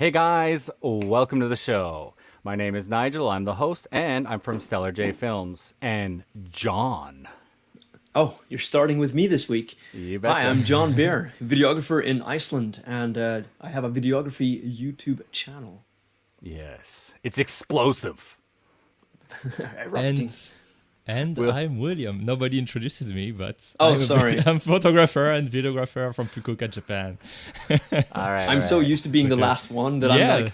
Hey guys, welcome to the show. My name is Nigel, I'm the host, and I'm from Stellar J Films. And John. Oh, you're starting with me this week. You Hi, betcha. I'm John Bear, videographer in Iceland, and I have a videography YouTube channel. Yes, it's explosive. Erupting. And Well, I'm William. Nobody introduces me, but Oh, sorry. I'm photographer and videographer from Fukuoka, Japan. all right, all I'm so right. used to being the Okay. last one that Yeah. I'm like,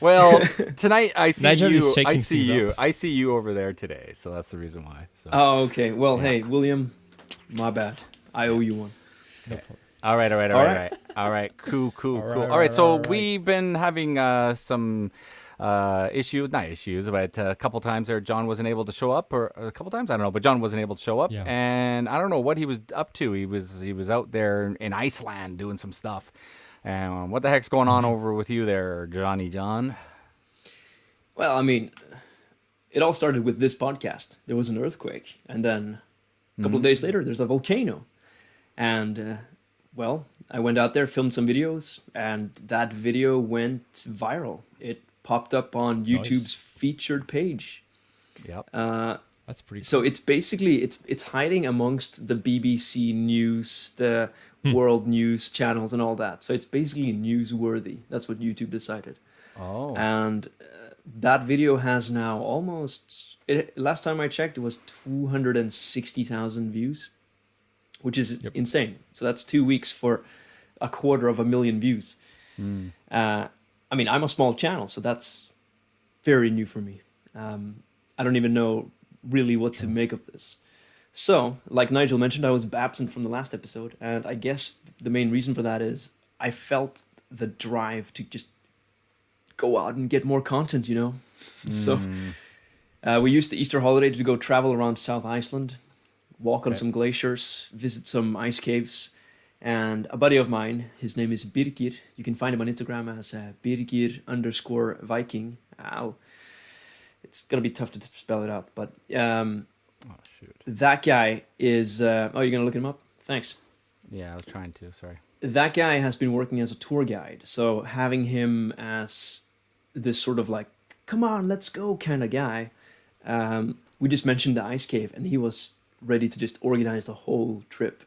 Well, tonight I see Nigel you. is I shaking see things you. up. I see you over there today, so that's the reason why. So. oh, okay. Well, hey, William, my bad. I owe you one. No problem. All right, all right, all All right, all right. right. All right, cool, cool, All cool. right, All all right, right, so all right. we've been having some issues, not issues, but a couple times there, John wasn't able to show up, or a couple times, I don't know, but John wasn't able to show up, Yeah. and I don't know what he was up to. He was out there in Iceland doing some stuff. And what the heck's going on over with you there, Johnny John? Well, I mean, it all started with this podcast. There was an earthquake, and then a couple of days later, there's a volcano. And, well, I went out there, filmed some videos, and that video went viral. It popped up on YouTube's featured page. Yep. That's pretty So it's basically it's hiding amongst the BBC News, the World News channels, and all that. So it's basically newsworthy. That's what YouTube decided. Oh. And that video has now last time I checked, it was 260,000 views, which is Yep. insane. So that's 2 weeks for 250,000 views. I mean, I'm a small channel, so that's very new for me. I don't even know really what to make of this. So, like Nigel mentioned, I was absent from the last episode, and I guess the main reason for that is I felt the drive to just go out and get more content, you know? So, we used the Easter holiday to go travel around South Iceland, walk on Okay. some glaciers, visit some ice caves, and a buddy of mine, his name is Birgir. You can find him on Instagram as Birgir_Viking. Ow. It's gonna be tough to spell it out, but Oh, shoot. that guy is. Oh, you're gonna look him up? Thanks. Yeah, I was trying to. Sorry. That guy has been working as a tour guide, so having him as this sort of like, come on, let's go kind of guy. We just mentioned the ice cave, and he was ready to just organize the whole trip.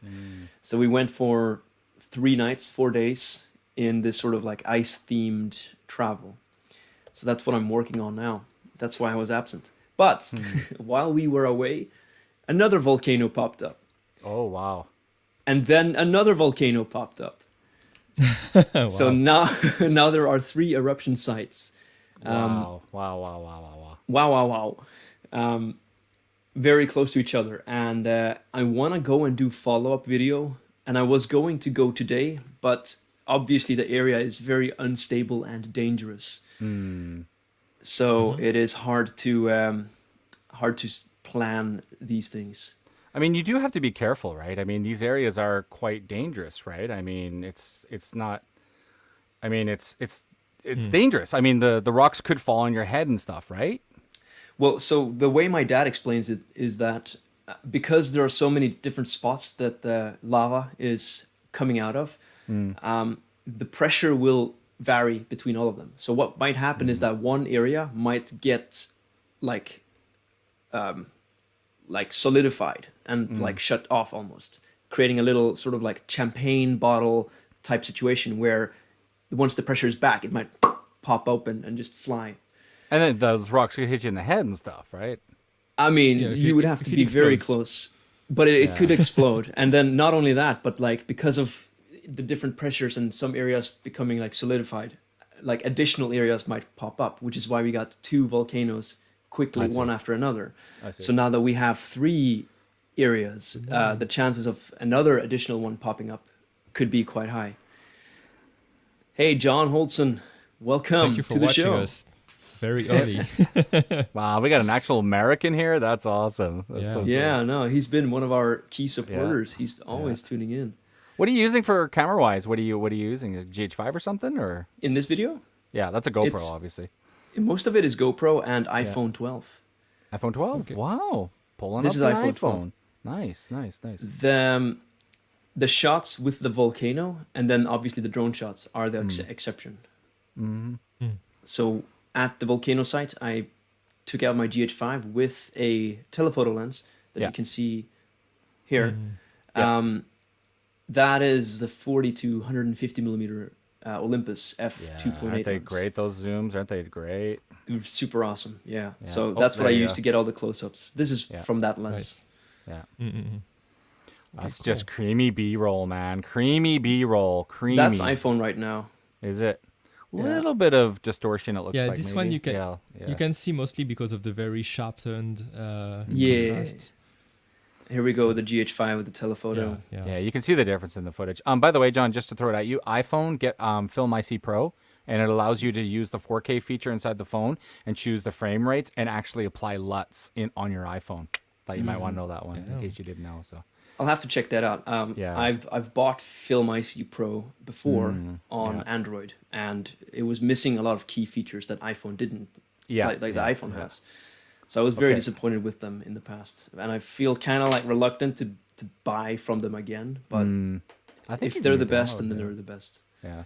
So we went for 3 nights, 4 days in this sort of like ice themed travel. So that's what I'm working on now. That's why I was absent. But while we were away, another volcano popped up. Oh, wow. And then another volcano popped up. Wow. So now there are 3 eruption sites. Wow. Wow, wow, wow, wow, wow. Wow, wow, wow. Very close to each other. And I want to go and do follow-up video. And I was going to go today, but obviously the area is very unstable and dangerous. So it is hard to plan these things. I mean, you do have to be careful, right? I mean, these areas are quite dangerous, right? I mean, it's not. I mean, it's dangerous. I mean, the rocks could fall on your head and stuff, right? Well, so the way my dad explains it is that because there are so many different spots that the lava is coming out of, the pressure will vary between all of them. So what might happen is that one area might get like solidified and like shut off almost, creating a little sort of like champagne bottle type situation where once the pressure is back, it might pop open and just fly. And then those rocks could hit you in the head and stuff, right? I mean, Yeah, if you it- would have if to it be very explodes. close, but it could explode. And then not only that, but like because of the different pressures and some areas becoming like solidified, like additional areas might pop up, which is why we got 2 volcanoes quickly, I see. one after another. I see. So now that we have 3 areas, the chances of another additional one popping up could be quite high. Hey, John Holtzen, welcome Thank you for to the watching show. us very early. Wow, we got an actual American here. That's awesome. That's Yeah. so cool. Yeah, no, he's been one of our key supporters. He's always tuning in. What are you using for camera wise? What are you using? A GH5 or something, or In this video, yeah, that's a GoPro, It's- obviously. most of it is GoPro and iPhone 12. iPhone 12. Okay. Wow, pulling This up is the iPhone iPhone. 12. Nice, nice, nice. The shots with the volcano and then obviously the drone shots are the exception. So at the volcano site, I took out my GH5 with a telephoto lens that Yeah. you can see here. Yeah. That is the 40 to 150 millimeter Olympus Yeah, f2.8 aren't they lens. great? Those zooms, aren't they great? It was super awesome. Yeah. Yeah. So Oh, that's what there I you used go. to get all the close-ups. This is Yeah. from that lens. Nice. Yeah. Okay, That's cool. just creamy B-roll, man. Creamy B-roll. Creamy. That's iPhone right now. Is it? Yeah. Little bit of distortion, it looks Yeah, like. this maybe. one you can Yeah. you can see mostly because of the very sharpened Yeah. contrast. Here we go with the GH5 with the telephoto. Yeah, you can see the difference in the footage. By the way, John, just to throw it at you, iPhone, get Film IC Pro, and it allows you to use the 4K feature inside the phone and choose the frame rates and actually apply LUTs on your iPhone. Thought you might want to know that one in case you didn't know. So I'll have to check that out. Yeah. I've bought Film IC Pro before on yeah. Android, and it was missing a lot of key features that iPhone didn't. Like the iPhone has. So I was very disappointed with them in the past, and I feel kind of like reluctant to buy from them again. But I think if you they're need the to best, download then them. they're the best. Yeah.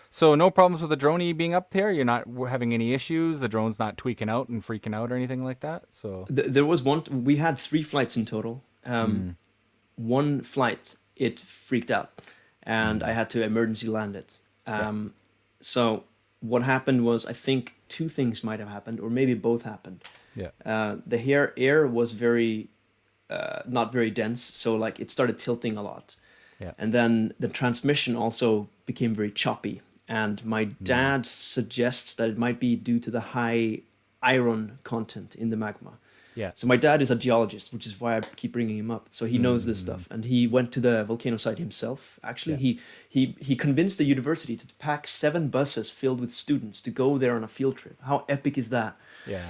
So no problems with the drone being up there. You're not having any issues. The drone's not tweaking out and freaking out or anything like that. So There was one. We had 3 flights in total. One flight it freaked out, and I had to emergency land it. So what happened was, I think 2 things might have happened, or maybe both happened. yeah. The air was very not very dense, so like it started tilting a lot. Yeah. And then the transmission also became very choppy. And my dad suggests that it might be due to the high iron content in the magma. Yeah. So my dad is a geologist, which is why I keep bringing him up. So he knows this stuff, and he went to the volcano site himself. Actually, he convinced the university to pack 7 buses filled with students to go there on a field trip. How epic is that? Yeah.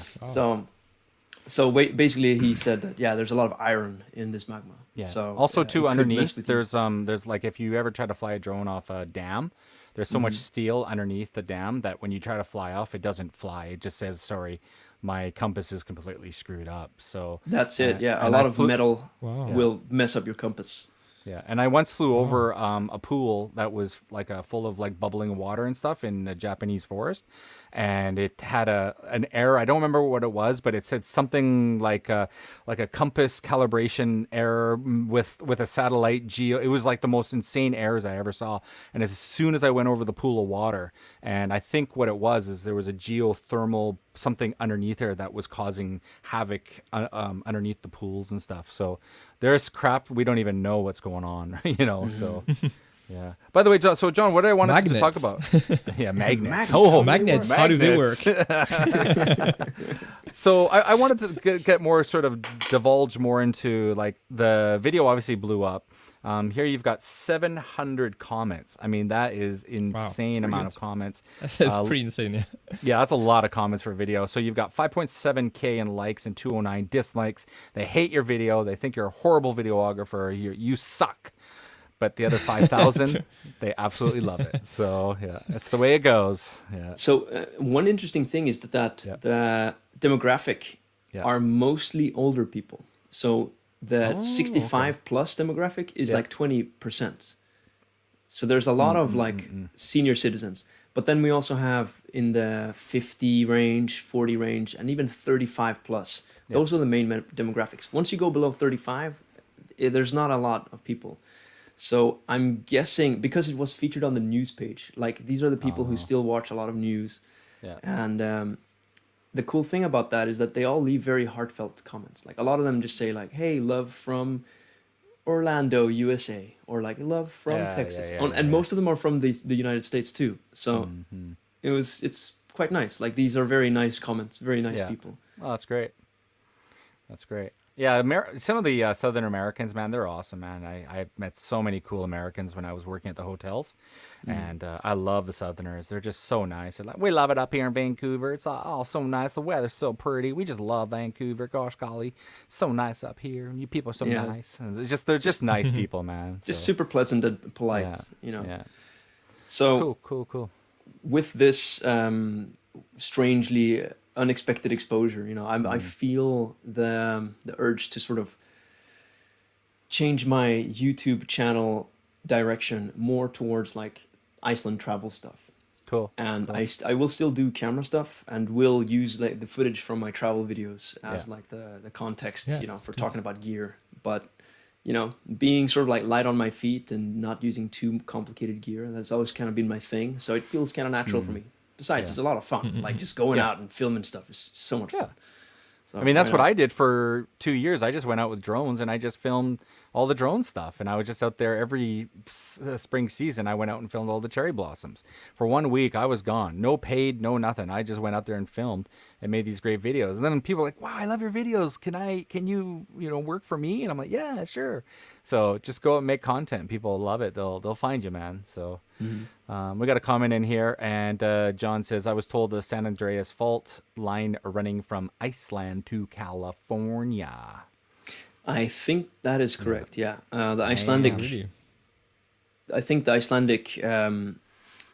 Basically, he said that there's a lot of iron in this magma. Yeah. So Also, it too, could underneath mess with you. there's like if you ever try to fly a drone off a dam, there's so much steel underneath the dam that when you try to fly off, it doesn't fly. It just says, "Sorry, my compass is completely screwed up." So That's it. Yeah, a and lot I of flew- metal Wow. will mess up your compass. Yeah, and I once flew over a pool that was like full of like bubbling water and stuff in a Japanese forest, and it had an error. I don't remember what it was, but it said something like a compass calibration error with a satellite geo. It was like the most insane errors I ever saw. And as soon as I went over the pool of water, and I think what it was is there was a geothermal something underneath there that was causing havoc underneath the pools and stuff. So there's crap we don't even know what's going on, So yeah. By the way, John, what did I want to talk Magnets. about? Yeah, magnets. Magnets, how do they work? So I wanted to get more sort of divulge more into like the video. Obviously blew up. Here you've got 700 comments. I mean, that is insane amount of comments. That's pretty insane, yeah. Yeah, that's a lot of comments for video. So you've got 5.7K in likes and 209 dislikes. They hate your video. They think you're a horrible videographer. You suck. But the other 5,000, they absolutely love it. So yeah, that's the way it goes. Yeah. So one interesting thing is that the demographic are mostly older people. So the 65 plus demographic is like 20%. So there's a lot of like senior citizens. But then we also have in the 50 range, 40 range, and even 35 plus. Those are the main demographics. Once you go below 35, there's not a lot of people. So I'm guessing, because it was featured on the news page, like these are the people who still watch a lot of news. Yeah. And the cool thing about that is that they all leave very heartfelt comments. Like a lot of them just say like, "Hey, love from Orlando, USA," or like "love from Texas." And most of them are from the United States too. So it's quite nice. Like these are very nice comments, very nice people. Oh, that's great. That's great. Yeah, some of the Southern Americans, man, they're awesome, man. I met so many cool Americans when I was working at the hotels, and I love the Southerners. They're just so nice. They're like, "We love it up here in Vancouver. It's all so nice. The weather's so pretty. We just love Vancouver. Gosh golly, so nice up here. And you people are so nice." And they're just nice people, man. Just super pleasant and polite, Yeah. So cool. With this strangely unexpected exposure, I feel the urge to sort of change my YouTube channel direction more towards like Iceland travel stuff. Cool. and Cool. I will still do camera stuff and will use like the footage from my travel videos as Yeah. like the context, Yeah, you know, that's for good. talking about gear. But you know, being sort of like light on my feet and not using too complicated gear, that's always kind of been my thing. So it feels kind of natural for me. Besides, Yeah. it's a lot of fun. Like just going Yeah. out and filming stuff is so much Yeah. fun. So I mean, why that's what not? I did for 2 years. I just went out with drones and I just filmed all the drone stuff. And I was just out there every spring season. I went out and filmed all the cherry blossoms. For 1 week, I was gone. No paid, no nothing. I just went out there and filmed and made these great videos. And then people were like, wow, I love your videos. Can you, work for me? And I'm like, yeah, sure. So just go and make content. People love it. They'll find you, man. So. Mhm. We got a comment in here, and John says, I was told the San Andreas Fault line running from Iceland to California. I think that is correct. Yeah, the Oh, Damn. Icelandic. really? I think the Icelandic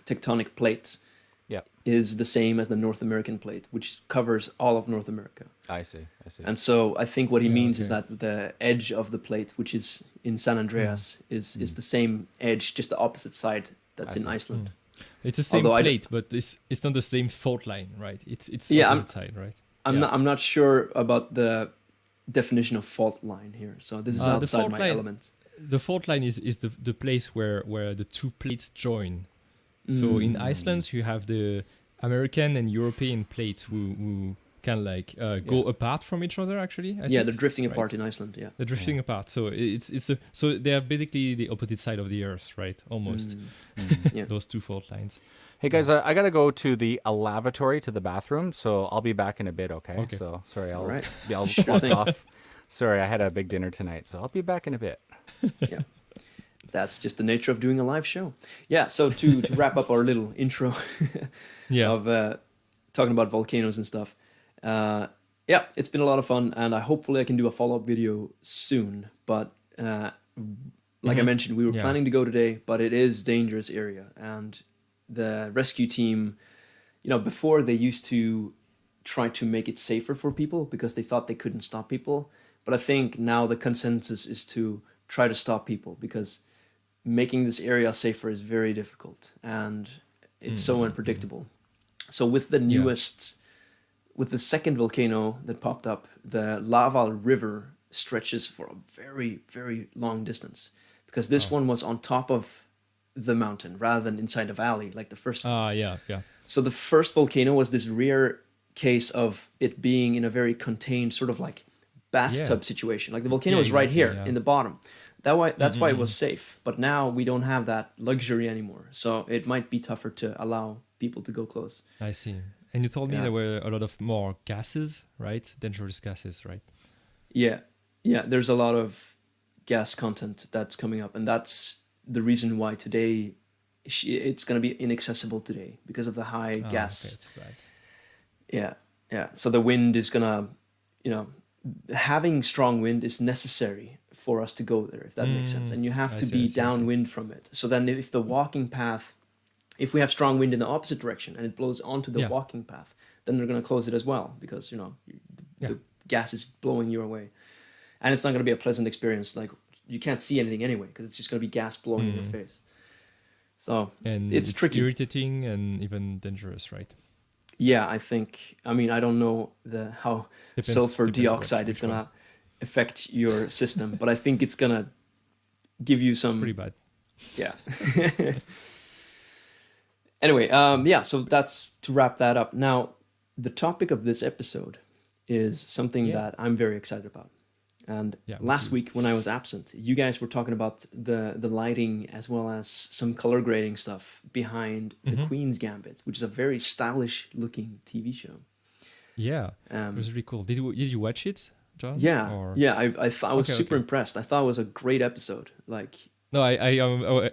tectonic plate Yeah, is the same as the North American plate, which covers all of North America. I see. I see. And so I think what he Yeah, means is okay. that the edge of the plate, which is in San Andreas, is the same edge, just the opposite side that's I in see. Iceland. It's the same Although plate, but it's not the same fault line, right? It's Yeah, opposite side, right? I'm Yeah. not I'm not sure about the definition of fault line here. So this is The outside fault my line, element. the fault line is the place where the two plates join. So in Iceland, you have the American and European plates who kind of like go apart from each other. Actually, I Yeah, think, they're drifting right? apart in Iceland. Yeah. They're drifting apart. So so they are basically the opposite side of the Earth, right? Almost Yeah. those two fault lines. Hey, guys, I got to go to the lavatory, to the bathroom, so I'll be back in a bit, okay? Okay. So, sorry, All right. I'll Sure clock thing. off. Sorry, I had a big dinner tonight, so I'll be back in a bit. Yeah. That's just the nature of doing a live show. Yeah. So to wrap up our little intro Yeah. of talking about volcanoes and stuff. Yeah, it's been a lot of fun, and hopefully I can do a follow-up video soon. But like I mentioned, we were Yeah. planning to go today, but it is dangerous area, and the rescue team, you know, before they used to try to make it safer for people because they thought they couldn't stop people. But I think now the consensus is to try to stop people because making this area safer is very difficult and it's so unpredictable. So with the newest, with the second volcano that popped up, the Lava River stretches for a very, very long distance because this one was on top of the mountain rather than inside a valley like the first one. Yeah. So the first volcano was this rare case of it being in a very contained sort of like bathtub situation. Like the volcano Yeah, is right exactly, here yeah. in the bottom. That's why it was safe. But now we don't have that luxury anymore. So it might be tougher to allow people to go close. I see. And you told me Yeah. there were a lot of more gases, right? Dangerous gases, right? Yeah. Yeah, there's a lot of gas content that's coming up, and that's the reason why today it's going to be inaccessible today because of the high gas. Okay, too bad. Yeah, yeah. So the wind is gonna, you know, having strong wind is necessary for us to go there, if that makes sense. And you have I to see, be I see, I see. downwind from it. So then if the walking path, if we have strong wind in the opposite direction and it blows onto the Yeah. walking path, then they're gonna close it as well because, you know, the gas is blowing your way. And it's not gonna be a pleasant experience. Like you can't see anything anyway because it's just gonna be gas blowing in your face. So And it's tricky. irritating and even dangerous, right? Yeah, I think. I mean, I don't know how sulfur depends dioxide is which one. gonna affect your system, but I think it's gonna give you some. Pretty bad. Yeah. Anyway, yeah. So that's to wrap that up. Now, the topic of this episode is something that I'm very excited about. And Yeah, me last too. week when I was absent, you guys were talking about the lighting as well as some color grading stuff behind the Queen's Gambit, which is a very stylish looking TV show. Yeah, it was really cool. Did you watch it, John? Yeah, Or... yeah. I was super okay. impressed. I thought it was a great episode. Like, No,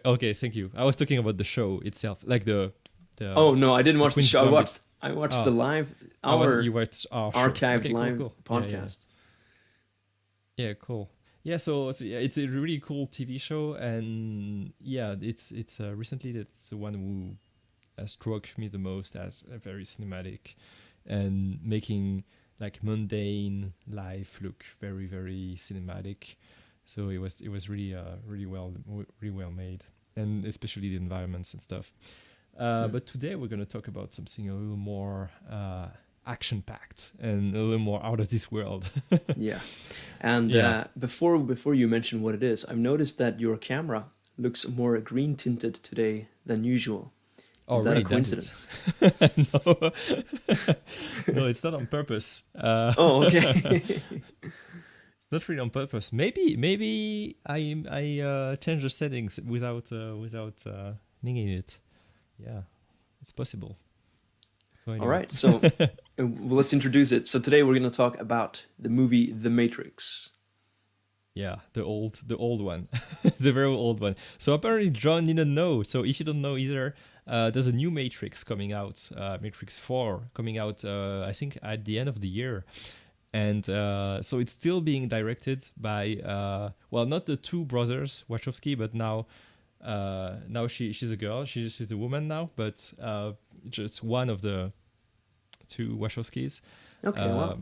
okay, thank you. I was talking about the show itself, like the. oh no, I didn't watch the Queen's show. Gambit. I watched Oh. the live You watched our show. archived Okay, live cool. podcast. Yeah, cool. Yeah, so yeah, it's a really cool TV show, and yeah, it's recently that's the one who struck me the most as a very cinematic, and making like mundane life look very very cinematic. So it was really really well made, and especially the environments and stuff. But today we're going to talk about something a little more action-packed and a little more out of this world. Yeah. And Yeah. before you mention what it is, I've noticed that your camera looks more green tinted today than usual. Oh, Is that really? a coincidence? No, no, it's not on purpose. Oh, okay. It's not really on purpose. Maybe I change the settings without needing it. Yeah, it's possible. So All anyway. right. So well, let's introduce it. So today we're going to talk about the movie The Matrix. Yeah, the old one, the very old one. So apparently John didn't know. So if you don't know either, there's a new Matrix coming out, Matrix 4 coming out. I think at the end of the year, and so it's still being directed by well, not the two brothers Wachowski, but now she's a girl. She's a woman now, but just one of the two Wachowskis. Okay. Wow.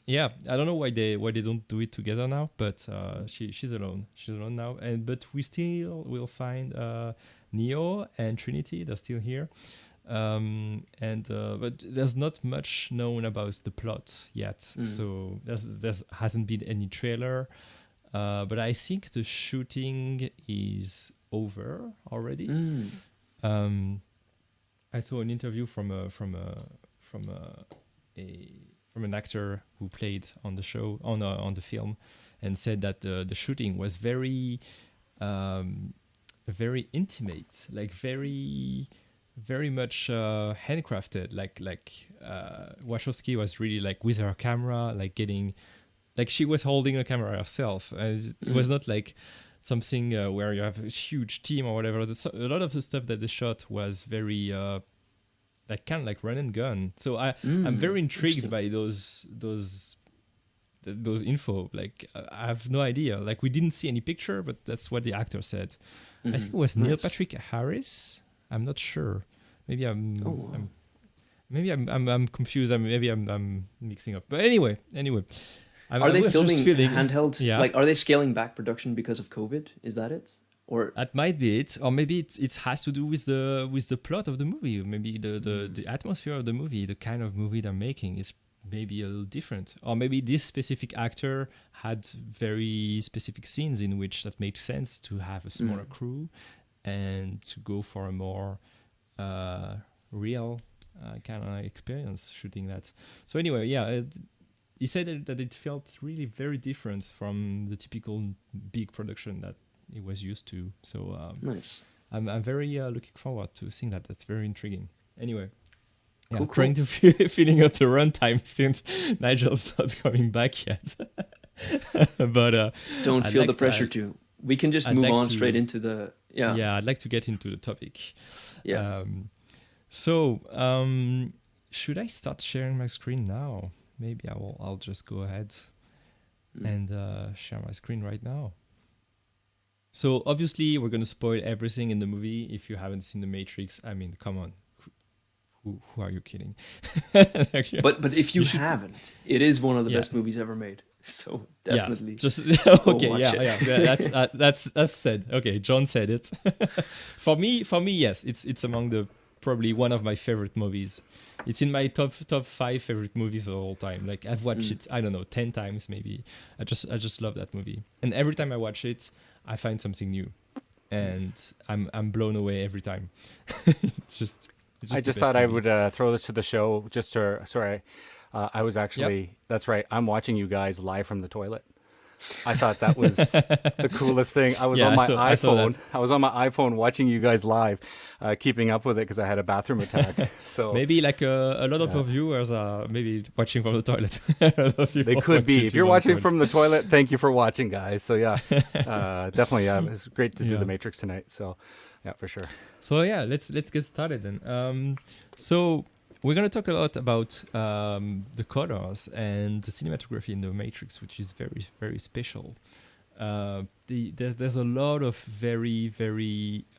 Yeah, I don't know why they don't do it together now, but she's alone. She's alone now, but we still will find Neo and Trinity. They're still here, but there's not much known about the plot yet. So there's hasn't been any trailer, but I think the shooting is over already. I saw an interview from an actor who played on the show on the film, and said that the shooting was very very intimate, like very much handcrafted, like Wachowski was really like with her camera, like getting, like she was holding the camera herself. It was not like something where you have a huge team or whatever. A lot of the stuff that they shot was very like kind of like run and gun. So I'm very intrigued by those info. Like I have no idea. Like we didn't see any picture, but that's what the actor said. I think it was Neil Patrick Harris. I'm not sure. Maybe I'm confused. Maybe I'm mixing up. But anyway. Are they filming feeling, handheld? Yeah. Like, are they scaling back production because of COVID? Is that it? Or that might be it, or maybe it has to do with the plot of the movie. Maybe the atmosphere of the movie, the kind of movie they're making is maybe a little different, or maybe this specific actor had very specific scenes in which that made sense to have a smaller crew and to go for a more real kind of experience shooting that. So anyway, yeah. He said that it felt really very different from the typical big production that he was used to. So nice. I'm very looking forward to seeing that. That's very intriguing. Anyway, yeah, Cool. trying to filling up the runtime since Nigel's not coming back yet. But don't I'd feel like the pressure to. We can just I'd move like on to- straight into the yeah, I'd like to get into the topic. Yeah. Should I start sharing my screen now? Maybe I'll just go ahead and share my screen right now. So obviously we're gonna spoil everything in the movie if you haven't seen The Matrix. I mean, come on, who are you kidding? But if you should see- haven't, it is one of the Yeah. best movies ever made. So definitely. Yeah, just go okay. watch Yeah, it. yeah. That's said. Okay, John said it. For me, yes, it's among the probably one of my favorite movies. It's in my top 5 favorite movies of all time. Like I've watched it, I don't know, 10 times maybe. I just love that movie, and every time I watch it, I find something new, and I'm blown away every time. It's just I the just best thought I movie. would throw this to the show. Sorry, I was actually. That's right. I'm watching you guys live from the toilet. I thought that was the coolest thing. I was Yeah, on my I saw iPhone. that. I was on my iPhone watching you guys live, keeping up with it because I had a bathroom attack. So Maybe like a lot of our viewers are maybe watching from the toilet. A lot of they people could watch be. YouTube If you're on the watching toilet. from the toilet, thank you for watching, guys. So yeah, definitely. Yeah, it's great to do Yeah. the Matrix tonight. So yeah, for sure. So yeah, let's get started then. So we're gonna talk a lot about the colors and the cinematography in the Matrix, which is very very special. There's a lot of very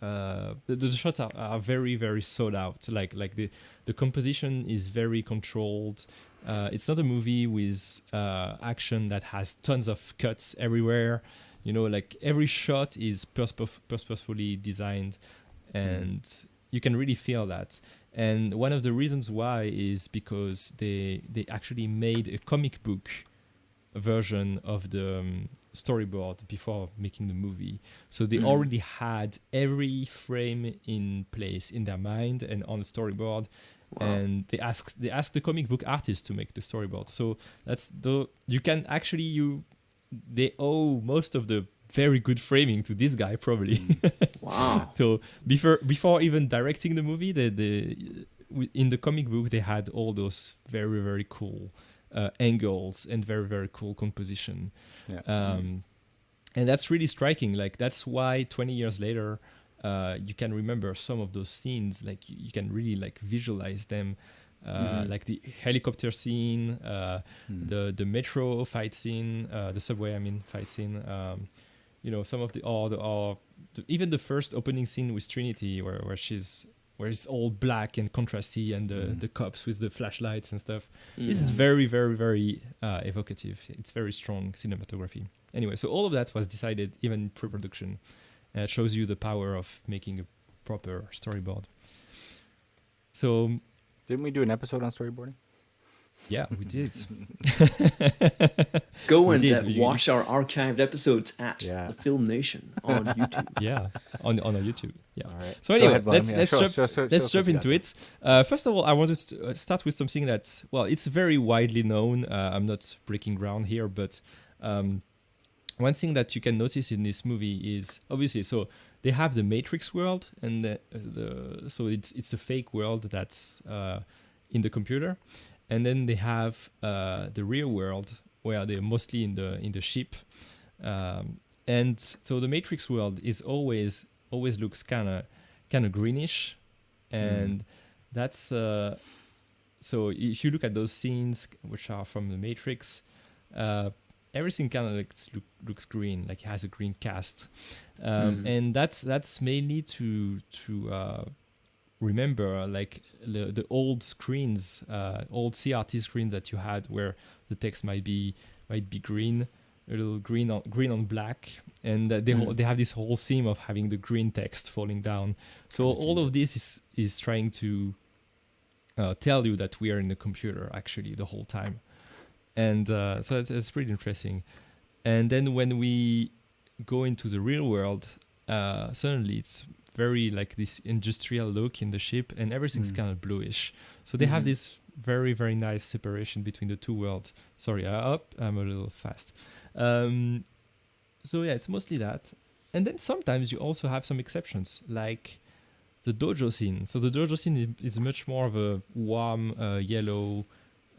the shots are very very sought out. Like the composition is very controlled. It's not a movie with action that has tons of cuts everywhere. You know, like every shot is purposefully designed, and you can really feel that. And one of the reasons why is because they actually made a comic book version of the storyboard before making the movie. So they already had every frame in place in their mind and on the storyboard. Wow. And they asked the comic book artist to make the storyboard. So that's you can actually they owe most of the very good framing to this guy probably. Wow. So before even directing the movie, in the comic book they had all those very, very cool angles and very, very cool composition. Yeah. And that's really striking. Like that's why 20 years later you can remember some of those scenes. Like you can really like visualize them. Like the helicopter scene, the metro fight scene, the subway fight scene. Some of even the first opening scene with Trinity, where it's all black and contrasty, and the cops with the flashlights and stuff. This is very, very, very evocative. It's very strong cinematography. Anyway, so all of that was decided even in pre-production. And it shows you the power of making a proper storyboard. So, didn't we do an episode on storyboarding? Yeah, we did. Go and watch our archived episodes at the Film Nation on YouTube. Yeah, on our YouTube. Yeah. All right. So anyway, ahead, let's jump into it. First of all, I wanted to start with something that's it's very widely known. I'm not breaking ground here, but one thing that you can notice in this movie is obviously they have the Matrix world, and so it's a fake world that's in the computer. And then they have the real world where they're mostly in the ship, and so the Matrix world is always looks kind of greenish, and that's so if you look at those scenes which are from the Matrix, everything kind of looks green, like it has a green cast, and that's mainly to remember like the old screens, old CRT screens that you had where the text might be green, a little green on black, and they have this whole theme of having the green text falling down. So all of this is trying to tell you that we are in the computer actually the whole time, and so it's pretty interesting. And then when we go into the real world, suddenly it's very like this industrial look in the ship, and everything's kind of bluish. So they have this very, very nice separation between the two worlds. Sorry, I'm a little fast. So yeah, it's mostly that. And then sometimes you also have some exceptions, like the dojo scene. So the dojo scene is much more of a warm yellow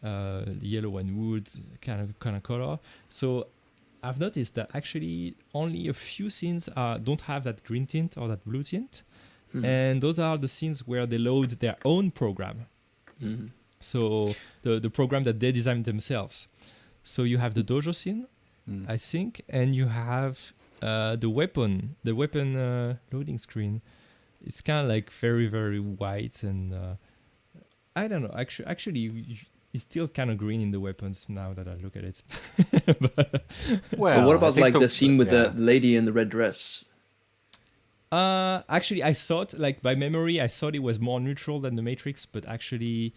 and wood kind of color. So I've noticed that actually only a few scenes don't have that green tint or that blue tint. And those are the scenes where they load their own program. So the program that they designed themselves. So you have the dojo scene, I think, and you have the weapon loading screen. It's kind of like very, very white, and I don't know. Actually, it's still kind of green in the weapons now that I look at it. But what about like the scene with the lady in the red dress? Actually, I thought, like by memory, I thought it was more neutral than the Matrix, but actually,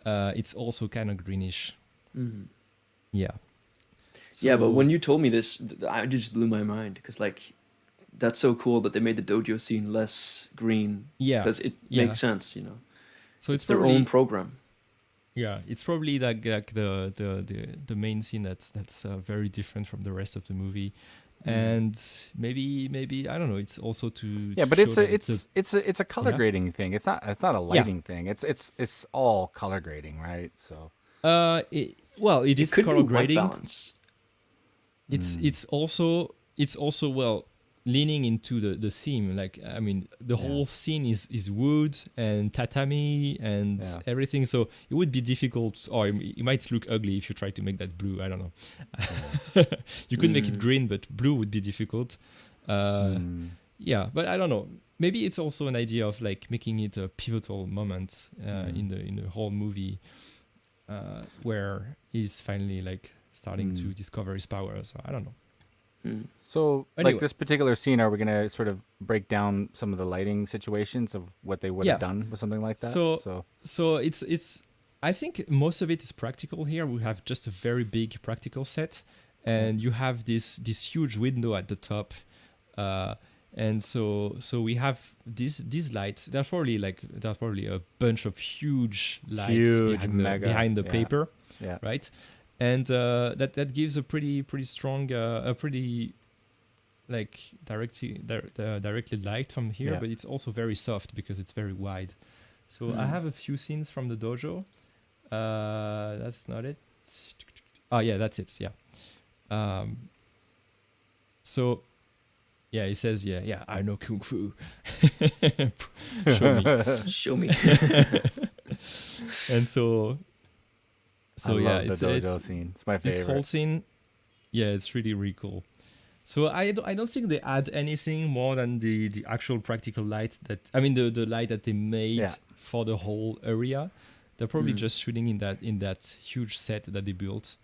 it's also kind of greenish. Yeah. So, yeah, but when you told me this, I just blew my mind, because like that's so cool that they made the dojo scene less green. Yeah, because it makes sense, you know. So it's their own program. Yeah, it's probably like the main scene that's very different from the rest of the movie, and maybe I don't know. It's also to but it's a color grading thing. It's not a lighting thing. It's all color grading, right? So it is color grading. Balance. It's also leaning into the theme. Like I mean, the whole scene is wood and tatami and everything. So it would be difficult, or it might look ugly if you try to make that blue. I don't know. You could make it green, but blue would be difficult. Yeah, but I don't know. Maybe it's also an idea of like making it a pivotal moment in the whole movie, where he's finally like starting to discover his powers. So I don't know. So, Anyway. like this particular scene, are we going to sort of break down some of the lighting situations of what they would have done with something like that? So it's I think most of it is practical here. We have just a very big practical set, and you have this huge window at the top, and so we have these lights. There's probably a bunch of huge lights behind the paper, right? And that gives a pretty strong, a pretty like directly light from here, but it's also very soft because it's very wide. So I have a few scenes from the dojo. That's not it. Oh yeah, that's it. Yeah. So yeah, he says, yeah, I know kung fu. Show me. Show me. And so I yeah, love the dojo scene. It's my favorite. This whole scene, yeah, it's really cool. So I don't think they add anything more than the actual practical light the light that they made for the whole area. They're probably just shooting in that huge set that they built.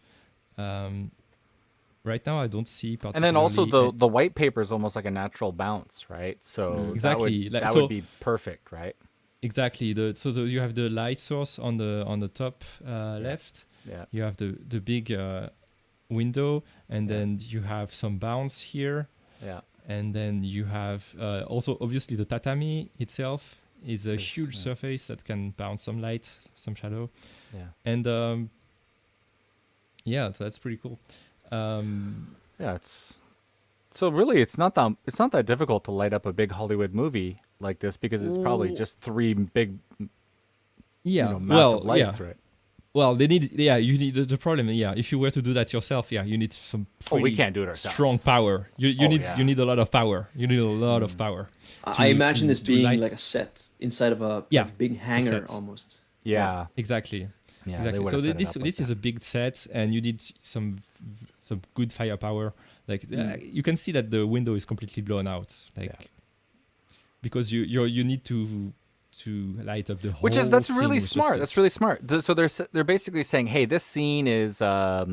Right now I don't see particularly. And then also the white paper is almost like a natural bounce, right? So exactly that would be perfect, right? Exactly. So you have the light source on the top left. Yeah. You have the big window, and then you have some bounce here. Yeah. And then you have also obviously the tatami itself is a huge surface that can bounce some light, some shadow. Yeah. And so that's pretty cool. So really it's not that difficult to light up a big Hollywood movie like this because it's probably just three big massive lights, right? Well, you need the problem. Yeah, if you were to do that yourself, you need some we can't do it ourselves. Strong power. You need a lot of power. You need a lot of power. I imagine this being like a set inside of a big hangar almost. Yeah. Exactly. Yeah, exactly. So this is a big set, and you need some good firepower. Like you can see that the window is completely blown out, because you need to light up the whole. That's really smart. That's really smart. So they're basically saying, hey, this scene is at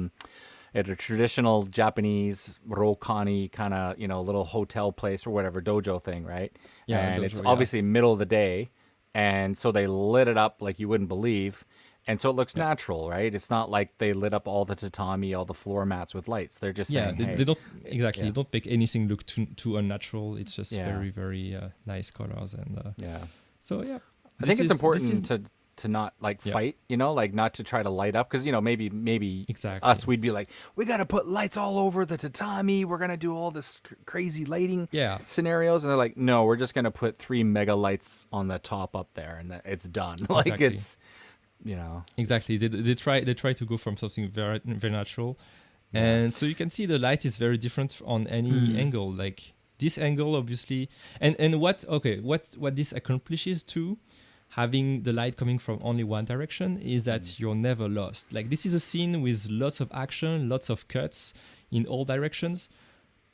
a traditional Japanese rokani kind of little hotel place or whatever dojo thing, right? Yeah, and it's obviously middle of the day, and so they lit it up like you wouldn't believe. And so it looks natural, right? It's not like they lit up all the tatami, all the floor mats with lights. They're just saying, they don't exactly. They don't make anything look too unnatural. It's just very, very nice colors and So yeah, I think it's important to not fight, like not to try to light up because maybe us we'd be like, we got to put lights all over the tatami. We're gonna do all this crazy lighting scenarios, and they're like, no, we're just gonna put 3 mega lights on the top up there, and it's done. Like it's. Exactly. They try to go from something very very natural, and so you can see the light is very different on any angle. Like this angle, obviously, and what this accomplishes too, having the light coming from only one direction, is that you're never lost. Like this is a scene with lots of action, lots of cuts in all directions,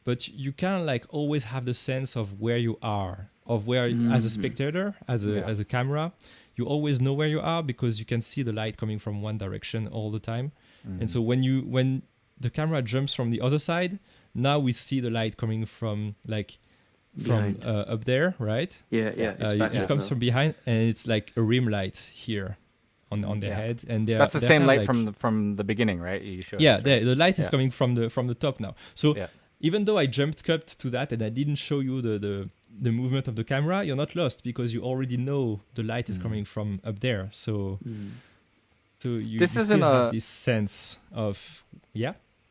but you can always have the sense of where you are, of where as a spectator, as a camera. You always know where you are because you can see the light coming from one direction all the time. And so when the camera jumps from the other side, now we see the light coming from up there, right? It comes from behind, and it's like a rim light here on the head, and that's the same light from the beginning, right? You showed the light is coming from the top now. So even though I jumped cut to that and I didn't show you the movement of the camera, you're not lost because you already know the light is coming from up there. So you still have this sense of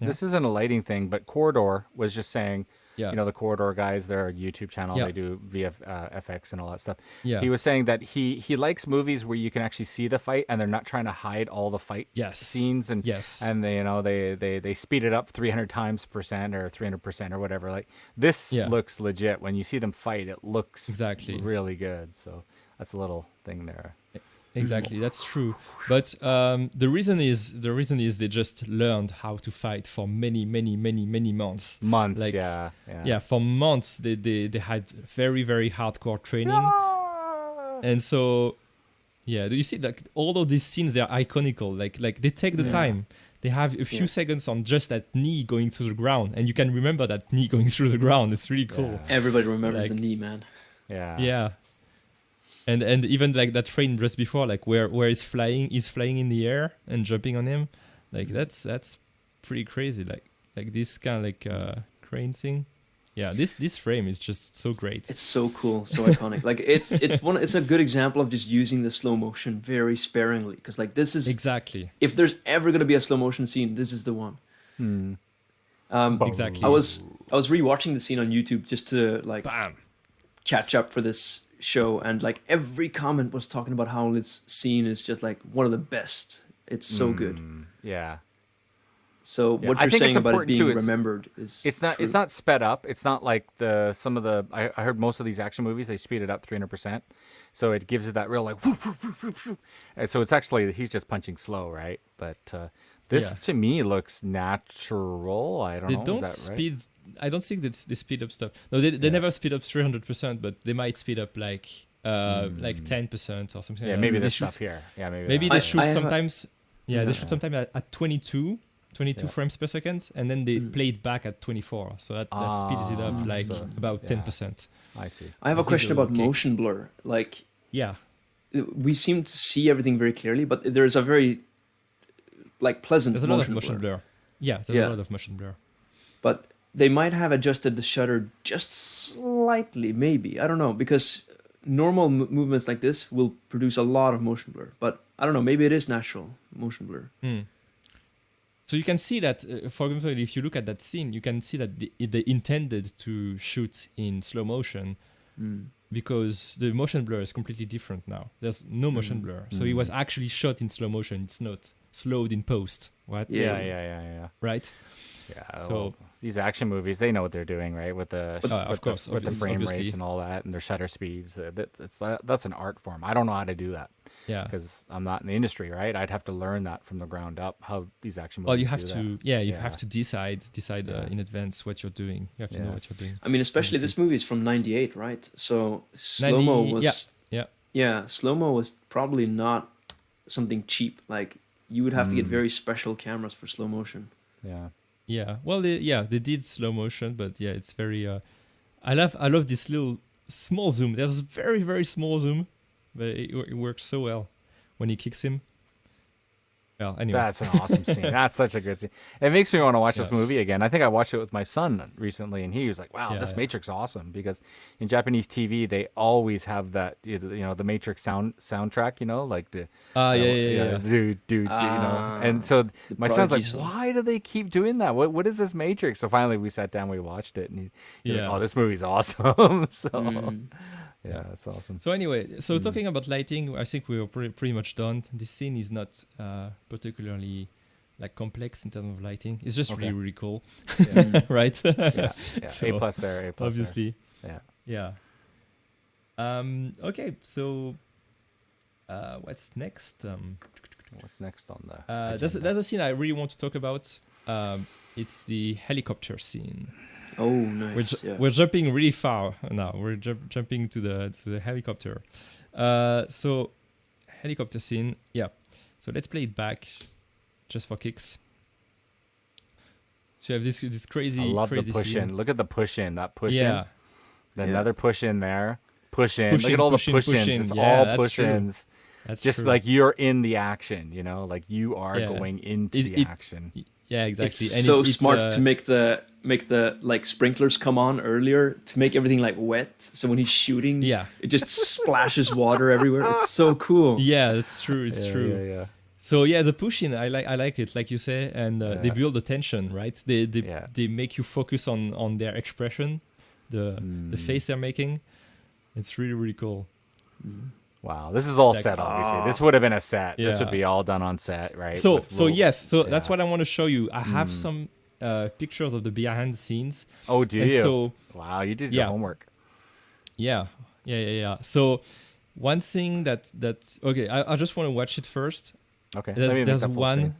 This isn't a lighting thing, but Corridor was just saying, the Corridor guys, their YouTube channel, they do VFX and all that stuff. Yeah. He was saying that he likes movies where you can actually see the fight and they're not trying to hide all the fight scenes and they speed it up 300% or 300% or whatever. Like this looks legit. When you see them fight, it looks really good. So that's a little thing there. Exactly, that's true. But the reason is they just learned how to fight for many months. For months they had very, very hardcore training. And so do you see all of these scenes, they're iconical. Like they take the time. they have a few seconds on just that knee going through the ground, and you can remember that knee going through the ground. It's really cool. Yeah. Everybody remembers Like- the knee, man. Yeah. Yeah. And even like that frame just before, like where he's flying in the air and jumping on him, like that's pretty crazy. Like this kind of like crane thing. Yeah, this frame is just so great. It's so cool, so iconic. Like it's a good example of just using the slow motion very sparingly, because like this is Exactly. if there's ever gonna be a slow motion scene, this is the one. Exactly. I was rewatching the scene on YouTube just to like Bam. catch up for this show, and like every comment was talking about how this scene is just like one of the best. It's so good. Yeah. So Yeah, what I you're think it's saying about it important being too, remembered is It's not sped up. It's not like I heard most of these action movies, they speed it up 300%. So it gives it that real like whoop, whoop, whoop, whoop, whoop. And so it's actually he's just punching slow, right? But this to me looks natural. I don't They know. don't Is that right? speed. I don't think that they speed up stuff. No, they never speed up 300%, but they might speed up like 10% or something. Yeah, like maybe that. this stuff here. Yeah, Maybe that. they I shoot have a- sometimes. Yeah, they Yeah. shoot sometimes at 22 frames per second, and then they play it back at 24. So that speeds it up like so- about yeah. 10%. I see. I have a I think question it'll about kick. motion blur. Like Yeah, we seem to see everything very clearly, but there's a very like pleasant there's a lot of motion motion blur. blur. Yeah, there's Yeah. a lot of motion blur. But they might have adjusted the shutter just slightly, maybe. I don't know, because normal movements like this will produce a lot of motion blur. But I don't know, maybe it is natural motion blur. So you can see that, for example, if you look at that scene, you can see that they intended to shoot in slow motion because the motion blur is completely different now. There's no motion blur. So it was actually shot in slow motion. It's not slowed in post, right? Yeah. Right? Yeah. So- Well, these action movies, they know what they're doing, right? With the of course, with the frame obviously. rates and all that, and their shutter speeds. That's an art form. I don't know how to do that Yeah. because I'm not in the industry, right? I'd have to learn that from the ground up how these action movies. Well, you have do to, that. you have to decide in advance what you're doing. You have to know Yeah. what you're doing. I mean, especially this movie is from '98, right? So slow-mo 90 was... yeah. Yeah, slow-mo was probably not something cheap. Like, you would have to get very special cameras for slow motion. Yeah. Yeah. Well, they did slow motion, but yeah, it's very. I love this little small zoom. There's a very very small zoom, but it works so well when he kicks him. Well, anyway. That's an awesome scene. That's such a good scene. It makes me want to watch this Yeah. movie again. I think I watched it with my son recently, and he was like, "Wow, Yeah, this yeah. Matrix awesome!" Because in Japanese TV, they always have that, the Matrix soundtrack, like the Yeah. do, And so my son's like, Prodigy song. "Why do they keep doing that? What is this Matrix?" So finally, we sat down, we watched it, and he was like, Yeah. "Oh, this movie's awesome!" So yeah, it's awesome. So anyway, talking about lighting, I think we were pretty much done. This scene is not particularly like complex in terms of lighting. It's just really really cool, right? Yeah. So, A plus there, A plus. obviously. There. Yeah. Okay, so what's next? What's next on the? There's a scene I really want to talk about. It's the helicopter scene. Oh, nice. We're jumping really far now. We're jumping to the helicopter. So helicopter scene. Yeah. So let's play it back, just for kicks. So you have this crazy. I love the crazy push scene. in. Look at the push in. That push Yeah. in. Then another push in there. Push in. Push Look in, at all push the in, push push ins. in. It's Yeah, all that's push true. ins. That's Just true. like you're in the action. Like you are Yeah. going into the action. Yeah, exactly. It's And so it's smart to make the like sprinklers come on earlier to make everything like wet. So when he's shooting, Yeah. it just splashes water everywhere. It's so cool. Yeah, that's true. It's Yeah, true. Yeah. So yeah, the push in, I like it, like you say, and they build the tension, right? They make you focus on their expression, the face they're making. It's really really cool. Wow, this is all Like, set. Obviously, this would have been a set. This Yeah. would be all done on set, right? So With little- that's yeah. what I want to show you. I have some pictures of the behind the scenes. Oh, do and you? so- Wow, you did Yeah. your homework. Yeah. So one thing that okay, I just want to watch it first. Okay. let me make There's that full one screen.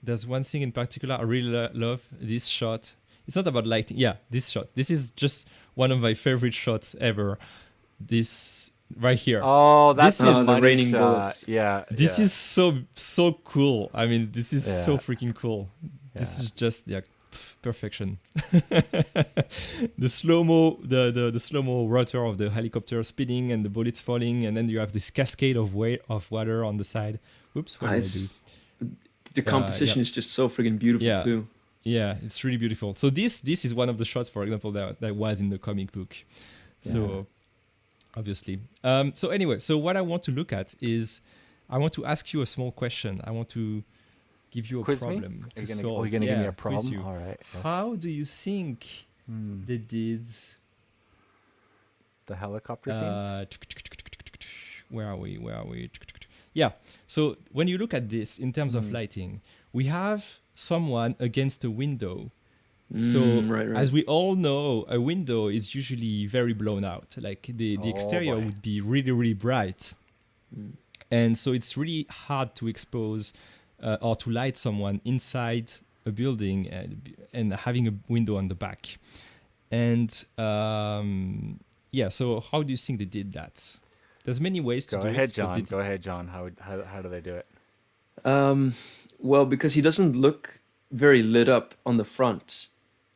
there's one thing in particular I really love this shot. It's not about lighting. Yeah, this shot. This is just one of my favorite shots ever. This right here. Oh, that's This the is- the money raining shot. bullets. Yeah. This yeah. is so cool. I mean, this is so Yeah. freaking cool. This Yeah. is just perfection. The slow-mo, the slow-mo rotor of the helicopter spinning and the bullets falling, and then you have this cascade of water on the side. Oops, what did I do? It's the composition is just so freaking beautiful Yeah. too. Yeah, it's really beautiful. So this is one of the shots, for example, that was in the comic book. So obviously. So anyway, so what I want to look at is I want to ask you a small question. I want to give you a Quiz me? problem Are to you gonna, solve. oh, you're gonna give me a quiz problem? you. All right. Yes. How do you think they did? The helicopter scenes? Where are we? Yeah. So when you look at this in terms of lighting, we have someone against a window. So right. as we all know, a window is usually very blown out. Like the exterior boy. would be really, really bright. And so it's really hard to expose or to light someone inside a building and having a window on the back. And so how do you think they did that? There's many ways to Go do ahead, it. John. Go ahead, John. How do they do it? Well, because he doesn't look very lit up on the front.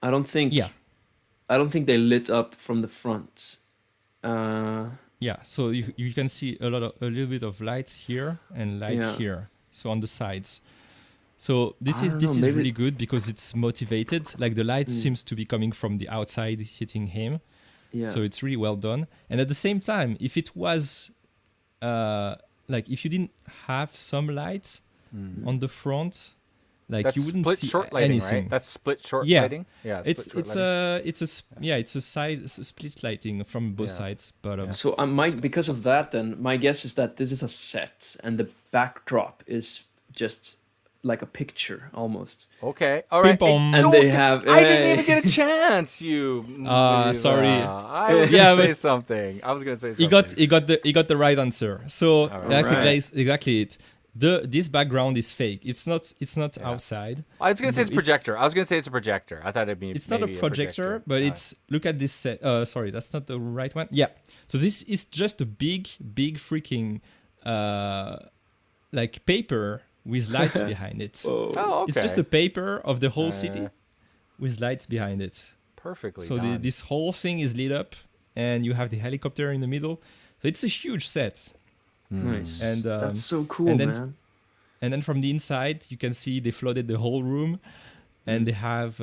I don't think they lit up from the front. Yeah, so you can see a little bit of light here and light Yeah. here. So on the sides. So this I is don't know, maybe- really good because it's motivated. Like the light seems to be coming from the outside, hitting him. Yeah. So it's really well done. And at the same time, if it was like if you didn't have some light on the front, like That's you wouldn't split see short lighting, anything. right? That's split short Yeah. lighting. Yeah, It's split it's short lighting. it's a split lighting from both Yeah. sides. But So because of that, then my guess is that this is a set, and the backdrop is just like a picture almost. Okay, all right. Ping pong. And don't they get- have- I didn't hey. even get a chance. You. sorry. I was Yeah, gonna say but something. I was gonna say something. he got the right answer. So All that's right. exactly it. This background is fake. It's not outside. I was gonna say it's It's- projector. I was gonna say it's a projector. I thought it'd be. It's not a maybe projector, but it's look at this set. Sorry, that's not the right one. Yeah. So this is just a big freaking like paper with lights behind it. Oh. Oh, okay. It's just a paper of the whole city with lights behind it. perfectly. So done. this whole thing is lit up, and you have the helicopter in the middle. So it's a huge set. Nice. And, that's so cool, and then- man. And then from the inside, you can see they flooded the whole room, and they have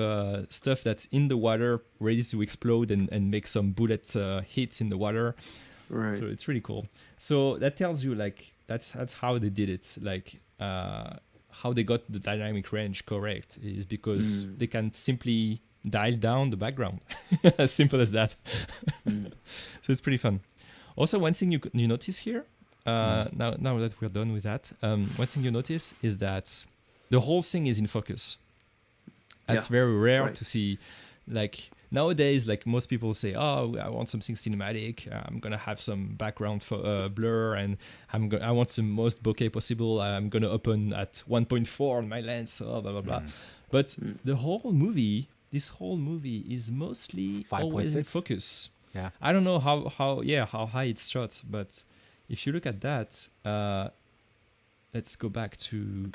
stuff that's in the water ready to explode and make some bullet hits in the water. Right. So it's really cool. So that tells you like that's how they did it. Like how they got the dynamic range correct is because they can simply dial down the background. As simple as that. So it's pretty fun. Also, one thing you notice here, now that we're done with that, one thing you notice is that the whole thing is in focus. That's Yeah, very rare right. to see. Like nowadays, like most people say, "Oh, I want something cinematic. I'm gonna have some background blur, and I want the most bokeh possible. I'm gonna open at 1.4 on my lens, blah blah blah." But this whole movie is mostly always in 5.6? focus. Yeah. I don't know how high it's shot, but if you look at that, let's go back to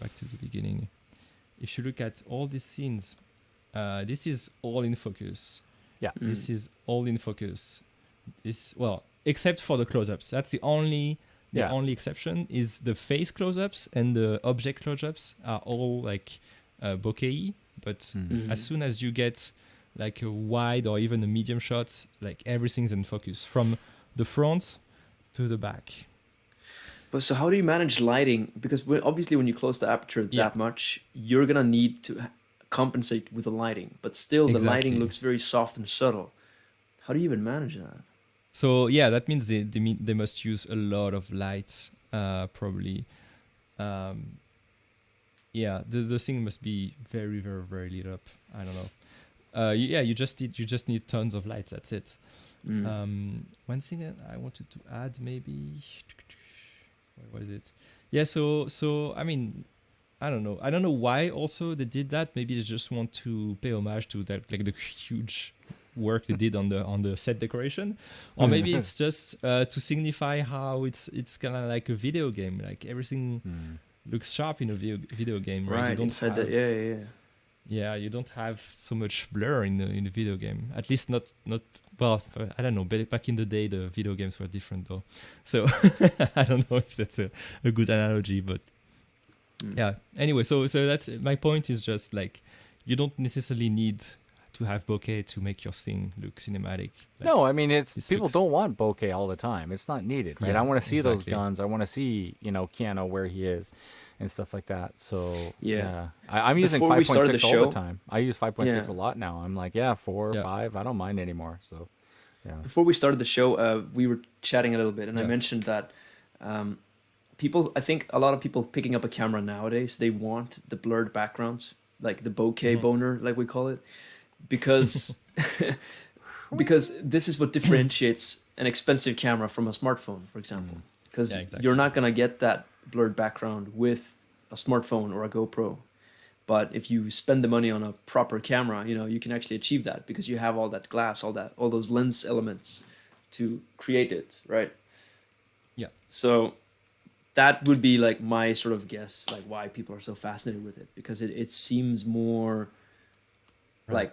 the beginning. If you look at all these scenes, this is all in focus. Yeah. This is all in focus. Except for the close-ups. That's the only exception is the face close-ups and the object close-ups are all like bokeh. But as soon as you get like a wide or even a medium shot, like everything's in focus from the front to the back. But so how do you manage lighting? Because obviously when you close the aperture Yeah. that much, you're gonna need to compensate with the lighting. But still, the Exactly. lighting looks very soft and subtle. How do you even manage that? So yeah, that means they must use a lot of light, probably. The thing must be very very very lit up. I don't know. You just need tons of lights. That's it. One thing that I wanted to add maybe. What was it? Yeah. So I mean, I don't know. I don't know why also they did that. Maybe they just want to pay homage to that, like the huge work they did on the set decoration, or maybe it's just to signify how it's kind of like a video game, like everything looks sharp in a video game, right? You don't inside have, that. Yeah. yeah, you don't have so much blur in the video game. At least not well. I don't know. But back in the day, the video games were different, though. So I don't know if that's a good analogy, but yeah. Anyway, so that's my point. Is just like you don't necessarily need to have bokeh to make your thing look cinematic. Like, No, I mean it's this people looks- don't want bokeh all the time. It's not needed, right? Yeah, I want to see those exactly. guns. I want to see Keanu where he is, and stuff like that. So Yeah. I'm using Before we 5.6 started the all show- the time. I use 5.6 Yeah. a lot now. I'm like 4 or Yeah. 5. I don't mind anymore. So yeah. Before we started the show, we were chatting a little bit, and I Yeah. mentioned that I think a lot of people picking up a camera nowadays, they want the blurred backgrounds, like the bokeh boner, like we call it, because because this is what differentiates an expensive camera from a smartphone, for example. Because Yeah, exactly. you're not gonna get that blurred background with a smartphone or a GoPro. But if you spend the money on a proper camera, you can actually achieve that because you have all that glass, all those lens elements to create it, right? Yeah. So that would be like my sort of guess, like why people are so fascinated with it, because it seems more like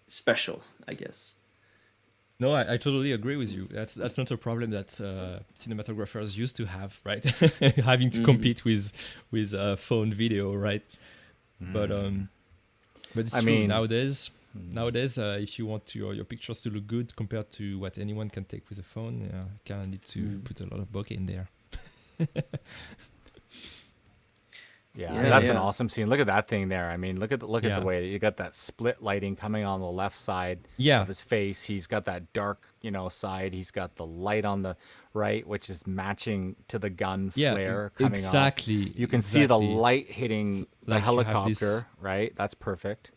special, I guess. No, I totally agree with you. That's not a problem that cinematographers used to have, right? Having to compete with phone video, right? But it's I true mean- nowadays. Nowadays, if you want your pictures to look good compared to what anyone can take with a phone, you kind of need to put a lot of bokeh in there. Yeah, Yeah, that's an yeah. awesome scene. Look at that thing there. I mean, look at Yeah. the way you got that split lighting coming on the left side Yeah. of his face. He's got that dark, side. He's got the light on the right, which is matching to the gun Yeah, flare coming exactly. off. You can see the exactly. light hitting So, the like, you have helicopter, this- right? That's perfect.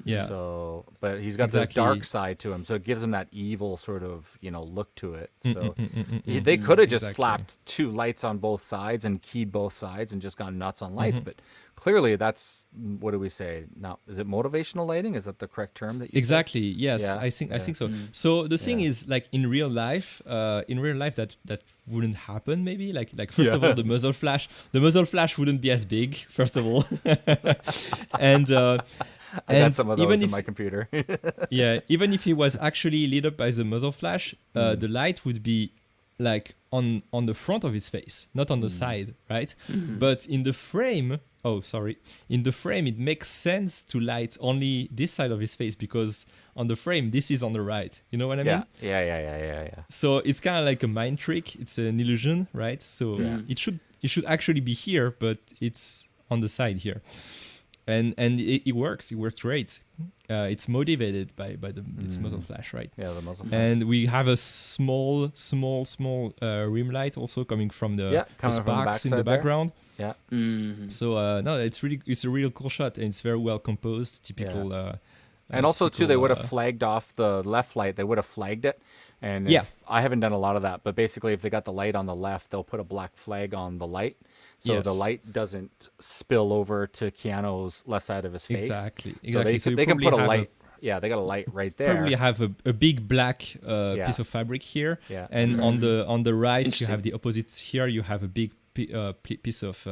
Yeah. So, but he's got this Exactly. dark side to him, so it gives him that evil sort of, look to it. So mm, they could have just exactly. slapped two lights on both sides and keyed both sides and just gone nuts on Mm-hmm. lights. But clearly, that's what do we say? Now, is it motivational lighting? Is that the correct term that you said? Exactly. Yes, Yeah, I think yeah. so. So the thing Yeah. is, like in real life, that wouldn't happen. Maybe like first of all, the muzzle flash wouldn't be as big. First of all, and I got some of those even in if my computer. yeah, even if it was actually lit up by the muzzle flash, the light would be like on the front of his face, not on the side, right? But in the frame, it makes sense to light only this side of his face because on the frame this is on the right. You know what I mean? Yeah. So it's kind of like a mind trick. It's an illusion, right? So it should actually be here, but it's on the side here. And it works. It works great. It's motivated by this muzzle flash, right? Yeah, the muzzle flash. And we have a small rim light also coming from the coming from the sparks in the backside there. background. Yeah. So no, it's a real cool shot, and it's very well composed. Typical. And also too, they would have typical, flagged off the left light. They would have flagged it. And Yeah. I haven't done a lot of that, but basically, if they got the light on the left, they'll put a black flag on the light, so the Yes. light doesn't spill over to Keanu's left side of his face. Exactly. So they, So you they can put a probably have light. Yeah, they got a light right there. Probably have a big black Yeah. piece of fabric here, Yeah. and on the right you Interesting. have the opposite. Here you have a big piece of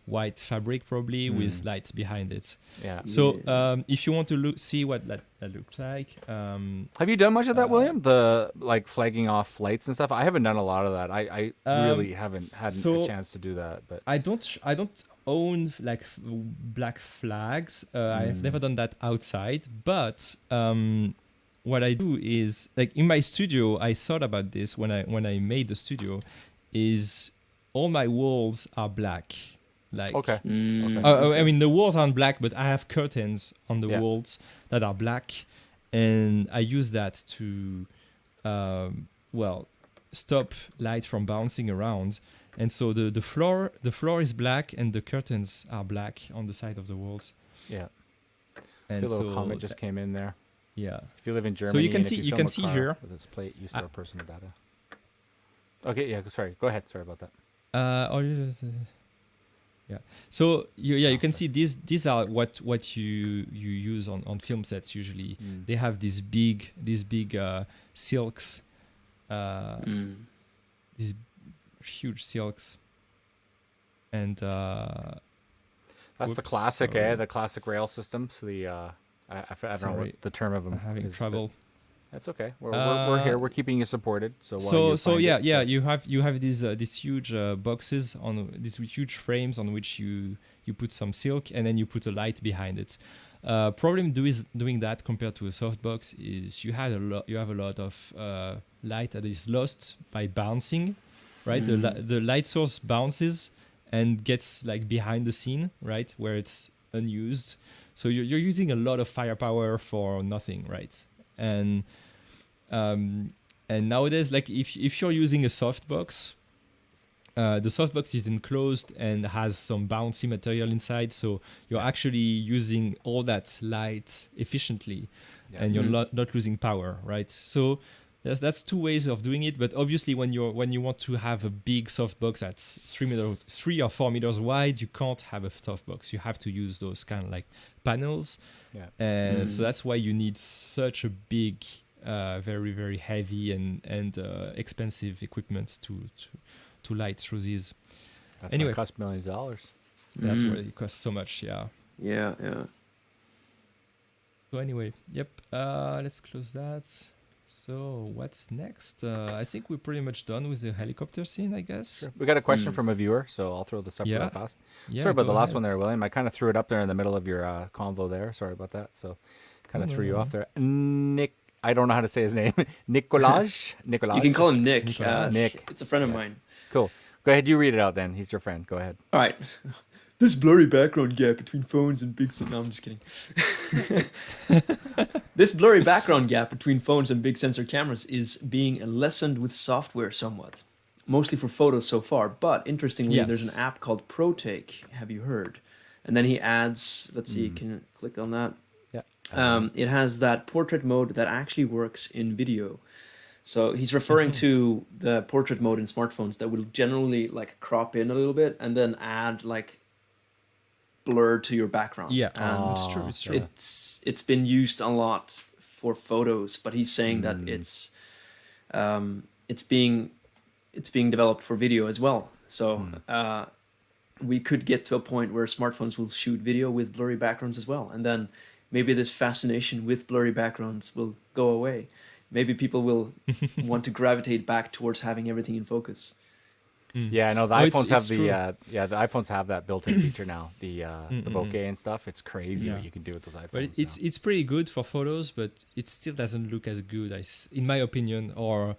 white fabric, probably with lights behind it. Yeah. So if you want to see what that looks like, Have you done much of that, William? The like flagging off lights and stuff. I haven't done a lot of that. I really haven't had so a chance to do that. But I don't own like black flags. I've never done that outside, but what I do is like in my studio. I thought about this when I made the studio. Is all my walls are black. Like okay. I mean the walls aren't black, but I have curtains on the Yeah. walls that are black, and I use that to stop light from bouncing around. And so the floor is black and the curtains are black on the side of the walls. Yeah. And A little so comment just came in there. yeah. If you live in Germany, you can and if see- you film can a see car here- with its plate, use for personal data. Okay, yeah, sorry. Go ahead. Sorry about that. Yeah. So you can see these are what you use on film sets usually. They have these big silks, these huge silks, and That's the whoops, classic, sorry. the classic rail systems. The I don't know Sorry, what the term of them I'm having is. But trouble. that's okay. We're here. We're keeping you supported. So while you So find yeah, it, yeah, you have these huge boxes on these huge frames on which you put some silk and then you put a light behind it. Problem doing that compared to a softbox is you have a lot of light that is lost by bouncing, right? The light source bounces and gets like behind the scene, right, where it's unused. So you're using a lot of firepower for nothing, right? And nowadays, like if you're using a softbox, the softbox is enclosed and has some bouncy material inside, so you're actually using all that light efficiently, and you're not losing power, right? So that's two ways of doing it. But obviously, when you want to have a big softbox that's 3 or 4 meters wide, you can't have a softbox. You have to use those kind of like panels, and so that's why you need such a big, very very heavy and expensive equipment to light through these. that's Anyway, why it costs millions of dollars. that's why it costs so much. Yeah. Yeah. So anyway, yep. Let's close that. So what's next? I think we're pretty much done with the helicopter scene, I guess. Sure. We got a question from a viewer, so I'll throw this up real fast. Yeah. Sorry about go the last ahead. one there, William. I kind of threw it up there in the middle of your convo there. Sorry about that. So kind of threw you off there. Nick, I don't know how to say his name. Nicolaj? You can call him Nick. Nick. It's a friend of mine. Cool. Go ahead. You read it out then. He's your friend. Go ahead. All right. This blurry background gap between phones and big... No, I'm just kidding. This blurry background gap between phones and big sensor cameras is being lessened with software somewhat. Mostly for photos so far, but interestingly, there's an app called ProTake. Have you heard? And then he adds, let's see, can you click on that? Yeah. It has that portrait mode that actually works in video. So he's referring to the portrait mode in smartphones that will generally like crop in a little bit and then add like blur to your background. Yeah, and it's true. It's true. It's been used a lot for photos, but he's saying that it's being developed for video as well. So we could get to a point where smartphones will shoot video with blurry backgrounds as well, and then maybe this fascination with blurry backgrounds will go away. Maybe people will want to gravitate back towards having everything in focus. Yeah, no, the iPhones have the iPhones have that built-in feature now. The bokeh and stuff. It's crazy what you can do with those iPhones. But it's pretty good for photos, but it still doesn't look as good in my opinion. Or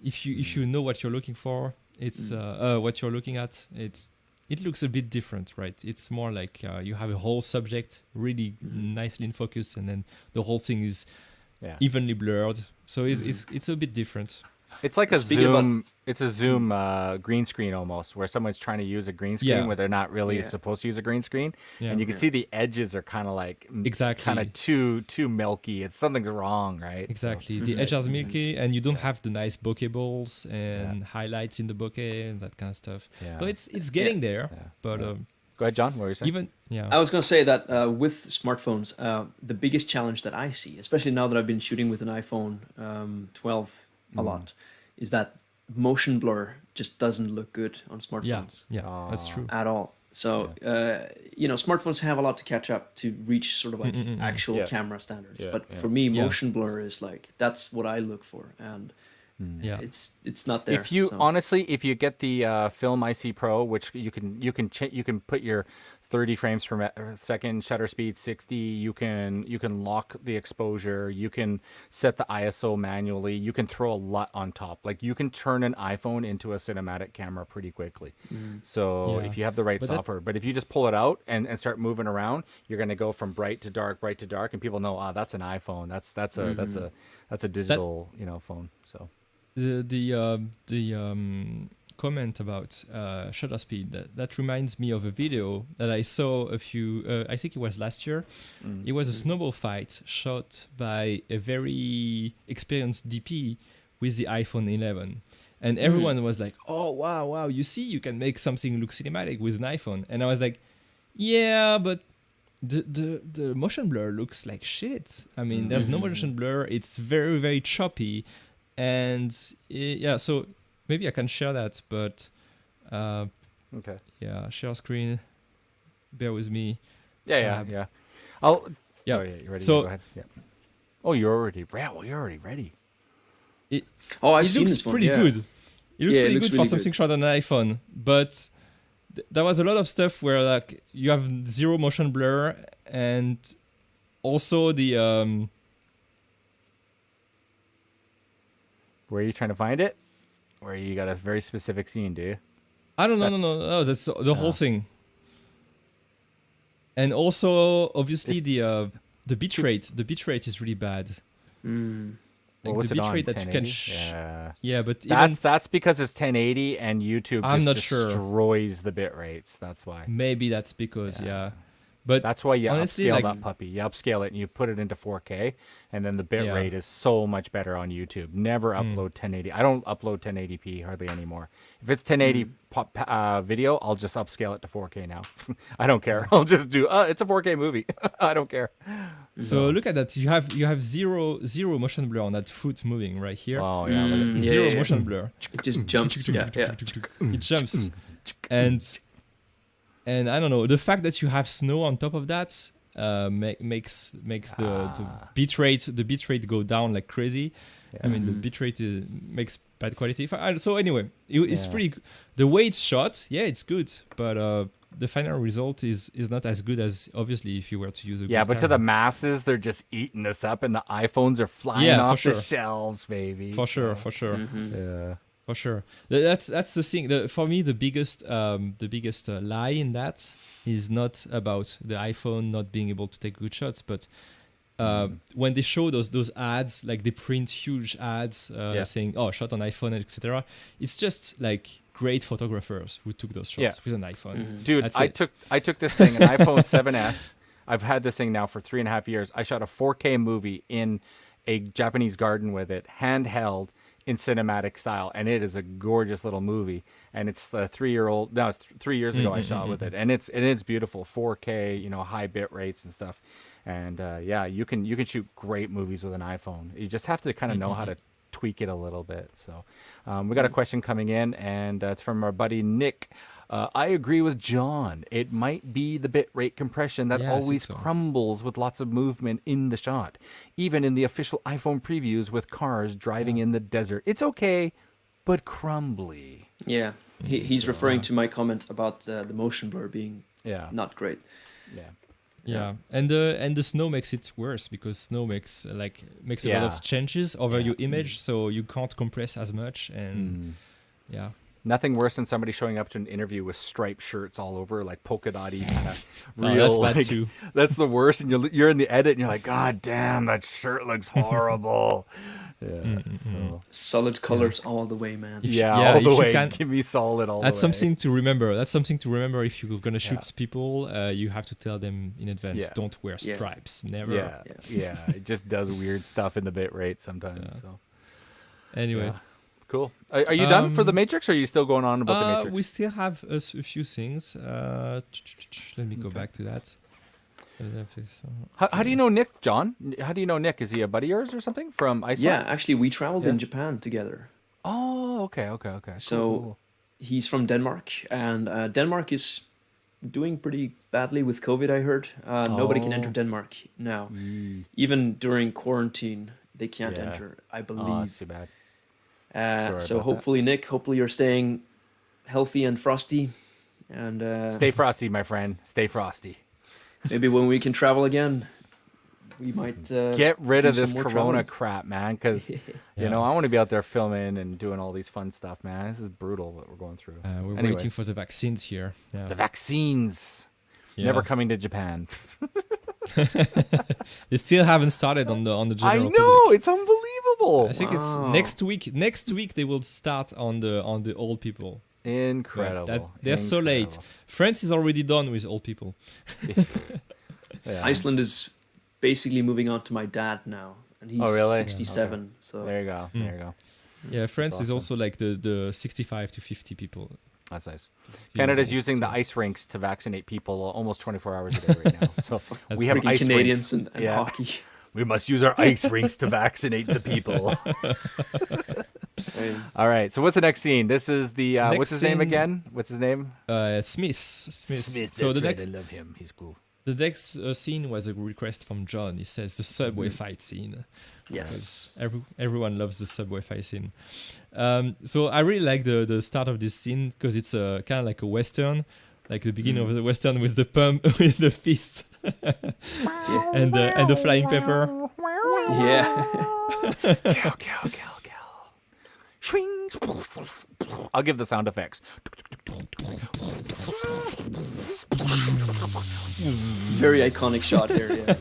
if you know what you're looking for, it's what you're looking at. It looks a bit different, right? It's more like you have a whole subject really nicely in focus, and then the whole thing is evenly blurred. So it's a bit different. It's like a Zoom. It's a Zoom green screen almost, where someone's trying to use a green screen where they're not really supposed to use a green screen, and you can see the edges are kind of like kind of too milky. Something's wrong, right? Exactly. So, the edges are milky, and you don't have the nice bokeh balls and highlights in the bokeh and that kind of stuff. Yeah. So it's getting there, but. Go ahead, John. What were you saying? I was going to say that with smartphones, the biggest challenge that I see, especially now that I've been shooting with an iPhone 12 a lot, is that motion blur just doesn't look good on smartphones. Yeah, that's true. At all. So, smartphones have a lot to catch up to reach sort of like actual camera standards. But for me, motion blur is like, that's what I look for. And it's not there. If you honestly, if you get the Film IC Pro, which you can put your 30 frames per second shutter speed, 60. You can lock the exposure. You can set the ISO manually. You can throw a lot on top. Like you can turn an iPhone into a cinematic camera pretty quickly. So if you have the right software, but if you just pull it out and start moving around, you're going to go from bright to dark, and people know, that's an iPhone. That's a digital phone. So the comment about shutter speed, that reminds me of a video that I saw I think it was last year. It was a snowball fight shot by a very experienced DP with the iPhone 11, and everyone was like, "Oh wow! You see, you can make something look cinematic with an iPhone." And I was like, "Yeah, but the motion blur looks like shit. I mean, there's no motion blur. It's very very choppy, and yeah. So maybe I can share that, but Okay. yeah, share screen. Bear with me. Yeah. I'll. Yeah. Oh yeah, you ready? So Go ahead. Yeah. Oh, you're already. Yeah. Well, you're already ready. it I've it seen looks this one. pretty Yeah. good. It looks Yeah, it pretty looks good for really something good. shot on an iPhone, but there was a lot of stuff where like you have zero motion blur, and also the Where are you trying to find it? Where you got a very specific scene, do you? I don't know, That's- no, that's the whole thing. And also, obviously, the bitrate. The bitrate is really bad. Mm. Well, Like what's the it on? bitrate that you can. 1080? Yeah, but even That's because it's 1080 and YouTube I'm just not sure. destroys the bit rates. That's why. maybe that's because Yeah. But That's why you honestly, upscale like that puppy. You upscale it and you put it into 4K, and then the bit Yeah. rate is so much better on YouTube. Never upload 1080. I don't upload 1080p hardly anymore. If it's 1080 video, I'll just upscale it to 4K now. I don't care. I'll just do. It's a 4K movie. I don't care. so look at that. You have zero motion blur on that foot moving right here. Oh yeah. look at- Yeah, Zero yeah. motion blur. It just jumps. Yeah. It jumps, and I don't know, the fact that you have snow on top of that makes the bitrate go down like crazy. I mean the bitrate makes bad quality. So anyway, it's Yeah. pretty. The way it's shot, yeah, it's good, but the final result is not as good as obviously if you were to use a Yeah, good but to the camera. masses, they're just eating this up, and the iPhones are flying Yeah, for off the sure. shelves, baby. For sure. Yeah. For sure, that's the thing. For me, the biggest lie in that is not about the iPhone not being able to take good shots, but when they show those ads, like they print huge ads saying "oh, shot on iPhone," etc. It's just like great photographers who took those shots with an iPhone. Dude, That's I it. took this thing, an iPhone 7s. I've had this thing now for 3.5 years. I shot a 4K movie in a Japanese garden with it, handheld, in cinematic style, and it is a gorgeous little movie. And it's a 3-year-old. No, it's 3 years ago I shot with it, and it's beautiful, 4K, high bit rates and stuff. And yeah, you can shoot great movies with an iPhone. You just have to kind of know how to tweak it a little bit. So we got a question coming in, and it's from our buddy Nick. I agree with John. It might be the bit rate compression that Yeah, I think always so. crumbles with lots of movement in the shot. Even in the official iPhone previews with cars driving in the desert. It's okay, but crumbly. Yeah. He's referring to my comment about the motion blur being Yeah. not great. Yeah. Yeah, and the snow makes it worse because snow makes a lot Yeah. of changes over Yeah. your image, so you can't compress as much, and yeah. Nothing worse than somebody showing up to an interview with striped shirts all over, like polka dotty, kind of Oh, real. that's bad like, too. That's the worst. And you're in the edit, and you're like, God damn, that shirt looks horrible. Yeah. So. Solid colors all the way, man. Yeah, yeah, all if the you way. can- Give me solid all That's the way. something to remember. That's something to remember if you're gonna shoot people. You have to tell them in advance. Yeah. Don't wear Yeah. stripes. Never. Yeah. It just does weird stuff in the bit rate sometimes. Yeah. So Anyway, yeah. Cool. Are you done for the Matrix, or are you still going on about the Matrix? we still have a few things. Let me go back to that. How do you know Nick, John? How do you know Nick? Is he a buddy of yours or something from Iceland? Yeah, actually, we traveled Yeah. in Japan together. Oh, okay. So Cool. he's from Denmark, and Denmark is doing pretty badly with COVID, I heard. Nobody can enter Oh. Denmark now. Even during quarantine, they can't Yeah. enter, I Oh, that's believe. too bad. So Sorry about that. hopefully, Nick, you're staying healthy and frosty. And Stay frosty, my friend. Stay frosty. maybe when we can travel again, we might Get rid do of this some more Corona traveling. crap, man. Because Yeah. I want to be out there filming and doing all these fun stuff, man. This is brutal what we're going through. We're Anyway, waiting for the vaccines here. Yeah. the vaccines. Yeah. Never coming to Japan. They still haven't started on the I general know, public. it's unbelievable. I think it's Wow. next week. Next week they will start on the old people. Incredible. They're so late. France is already done with old people. Yeah. Iceland is basically moving on to my dad now, and he's Oh, really? 67. So There you go. There you go. Yeah, France is awesome. also like the 65 to 50 people. That's nice. 50 years Canada's old, using the so ice rinks to vaccinate people almost 24 hours a day right now. So that's we have Freaking ice Canadians rinks. and Yeah. hockey. We must use our ice rinks to vaccinate the people. And All right. So what's the next scene? This is the next what's his name scene, again? What's his name? Smith. So That's right. I love him. He's cool. the next scene was a request from John. He says the subway fight scene. yes. Everyone loves the subway fight scene. So I really like the start of this scene because it's kind of like a western, like the beginning of the western with the pump with the fists Yeah. and the flying pepper. Yeah. Cow, cow, cow, cow. Swing. I'll give the sound effects. Very iconic shot here. Yeah.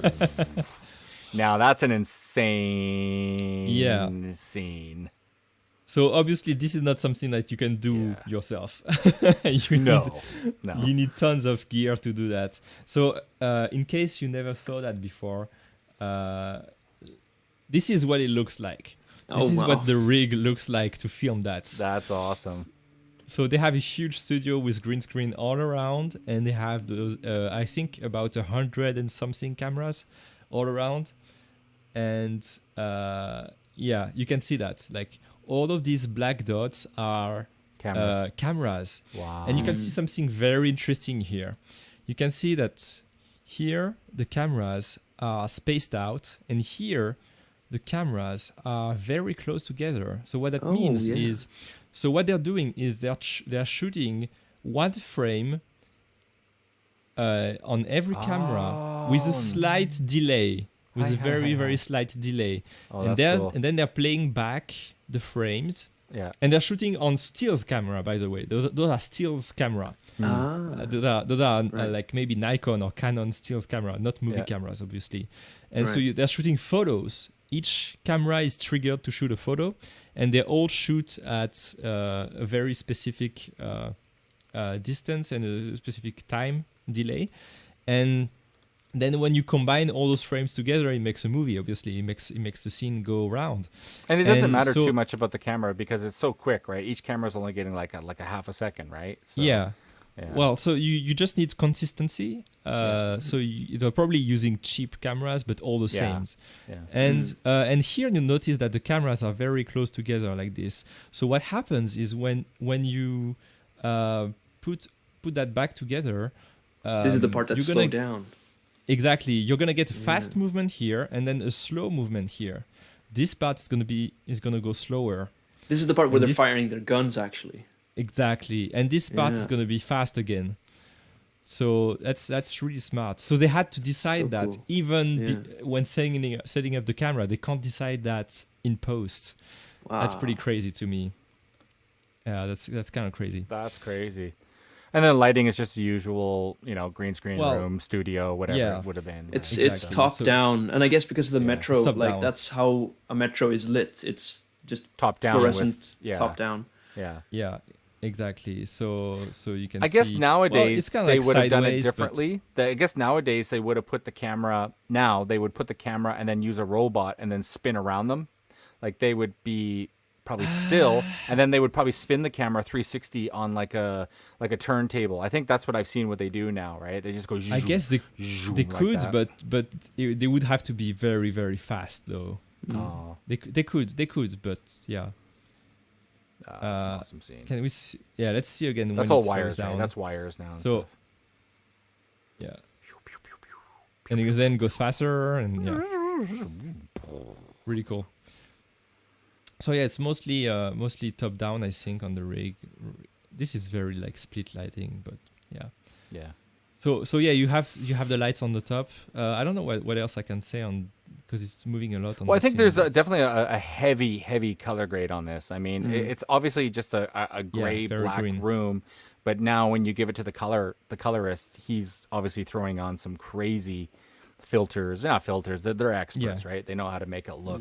Now that's an insane scene. So obviously this is not something that you can do yourself. No. You need tons of gear to do that. So in case you never saw that before, this is what it looks like. This is what the rig looks like to film that. That's awesome. So they have a huge studio with green screen all around, and they have those, I think, about 100 and something cameras all around. And you can see that. Like all of these black dots are cameras. Wow. And you can see something very interesting here. You can see that here the cameras are spaced out, and here the cameras are very close together. So what that means is, so what they're doing is they're shooting one frame on every camera with a slight delay, with a very slight delay, and then they're playing back the frames. Yeah. And they're shooting on stills camera, by the way. Those are stills camera. Those are like maybe Nikon or Canon stills camera, not movie cameras, obviously. And so they're shooting photos. Each camera is triggered to shoot a photo, and they all shoot at a very specific distance and a specific time delay. And then when you combine all those frames together, it makes a movie. Obviously, it makes the scene go round. And it doesn't matter too much about the camera because it's so quick, right? Each camera is only getting like a half a second, right? So, yeah. Well, so you just need consistency. So they're probably using cheap cameras, but all the same. Yeah. And here you notice that the cameras are very close together like this. So what happens is when you put that back together, this is the part that's slowed down. Exactly, you're gonna get a fast movement here and then a slow movement here. This part is gonna go slower. This is the part where they're firing their guns, actually. Exactly, and this part is gonna be fast again. So that's really smart. So they had to decide that even when setting up the camera, they can't decide that in post. Wow. That's pretty crazy to me. Yeah, that's kind of crazy. That's crazy. And then lighting is just the usual, green screen room, studio, whatever it would have been. It's right? it's top down, and I guess because of the metro, like down. that's how a metro is lit. It's just top down, fluorescent, top down. Yeah. Yeah. Exactly. So you can. I guess nowadays it's kind of they like would have done it sideways, differently. I guess nowadays they would have put the camera. Now they would put the camera and then use a robot and then spin around them, like they would be probably still, and then they would probably spin the camera 360 on like a turntable. I think that's what I've seen what they do now, right? They just go. I guess they like could, that. but they would have to be very very fast though. Oh, They could, but yeah. that's an awesome scene. Can we see? Yeah, let's see again. That's when all it slows wires, down. right? That's wires now. and So stuff. yeah, and it then goes faster and really cool. So yeah, it's mostly top down, I think, on the rig. This is very like split lighting, but yeah. So yeah, you have the lights on the top. I don't know what else I can say on, because it's moving a lot. Well, I think there's definitely a heavy color grade on this. I mean, it's obviously just a gray black green room, but now when you give it to the colorist, he's obviously throwing on some crazy filters. Not filters, they're experts, right? They know how to make it look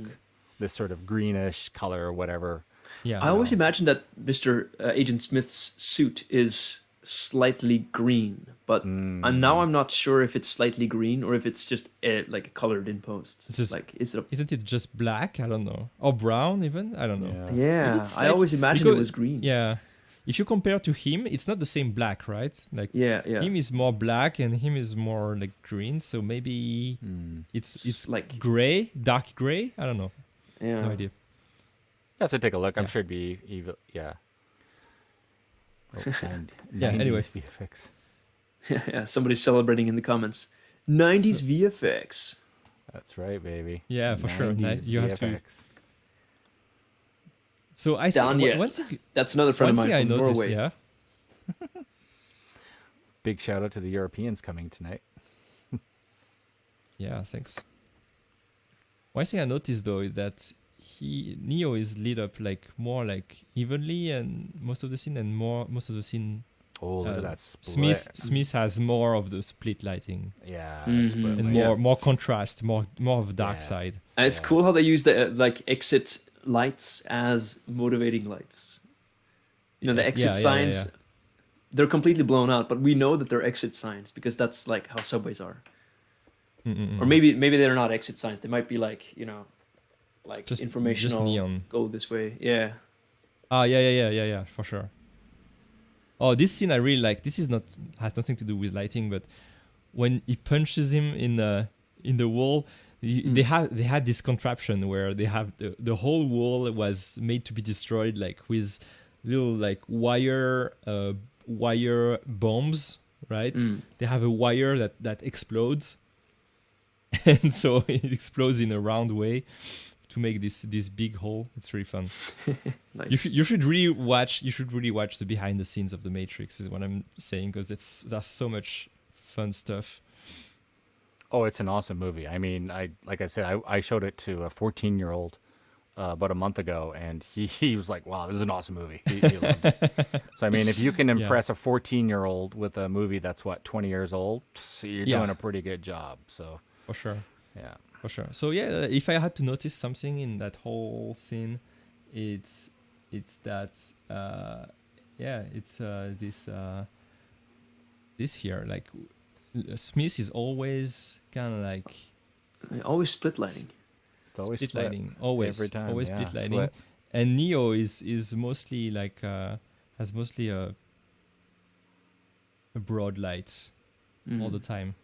this sort of greenish color or whatever. Yeah. I always imagine that Mr. Agent Smith's suit is slightly green, but and now I'm not sure if it's slightly green or if it's just like colored in post. It's just, Like, is it? isn't it just black? I don't know. Or brown even? I don't know. Yeah. Maybe Yeah, it's I like- always imagined it because- was green. Yeah. If you compare to him, it's not the same black, right? Like Yeah, yeah. him is more black and him is more like green. So maybe it's like gray, dark gray. I don't know. yeah. No idea. Have to take a look. I'm Yeah. sure it'd be evil. Yeah. Oh, Yeah, 90s anyway. VFX. Yeah, somebody's celebrating in the comments. 90s VFX. That's right, baby. Yeah, for sure. 90s You have to. VFX. So I see. Down yet. One thing. That's another friend One of thing mine I from noticed. Norway. Yeah. Big shout out to the Europeans coming tonight. Yeah. Thanks. One thing I noticed though is that Neo is lit up like more like evenly and most of the scene, and most of the scene Oh, look at that split. Smith has more of the split lighting Yeah, Mhm. that split and light. more contrast, more of dark Yeah. side. And it's Yeah. cool how they use the like exit lights as motivating lights. You know, the exit signs, they're completely blown out, but we know that they're exit signs because that's like how subways are. Or maybe they're not exit signs. They might be like, you know, like Just informational. neon. Go this way. Yeah. Yeah, for sure. Oh, this scene I really like. This is has nothing to do with lighting, but when he punches him in the wall, they had this contraption where they have the whole wall was made to be destroyed, like with little like wire bombs, right? They have a wire that explodes, and so it explodes in a round way to make this big hole. It's really fun. Nice. You should really watch the behind the scenes of the Matrix, is what I'm saying, because there's so much fun stuff. Oh, it's an awesome movie. I mean, like I said, I showed it to a 14-year-old about a month ago, and he was like, "Wow, this is an awesome movie." He loved it. So I mean, if you can impress a 14-year-old with a movie that's 20 years old, you're doing a pretty good job. So For sure. yeah. For sure. So yeah, if I had to notice something in that whole scene, it's that this here, like Smith is always kind of like Always split lighting. It's always split split. lighting, always Every time, always yeah, split lighting, split. and Neo is mostly like has mostly a broad light all the time.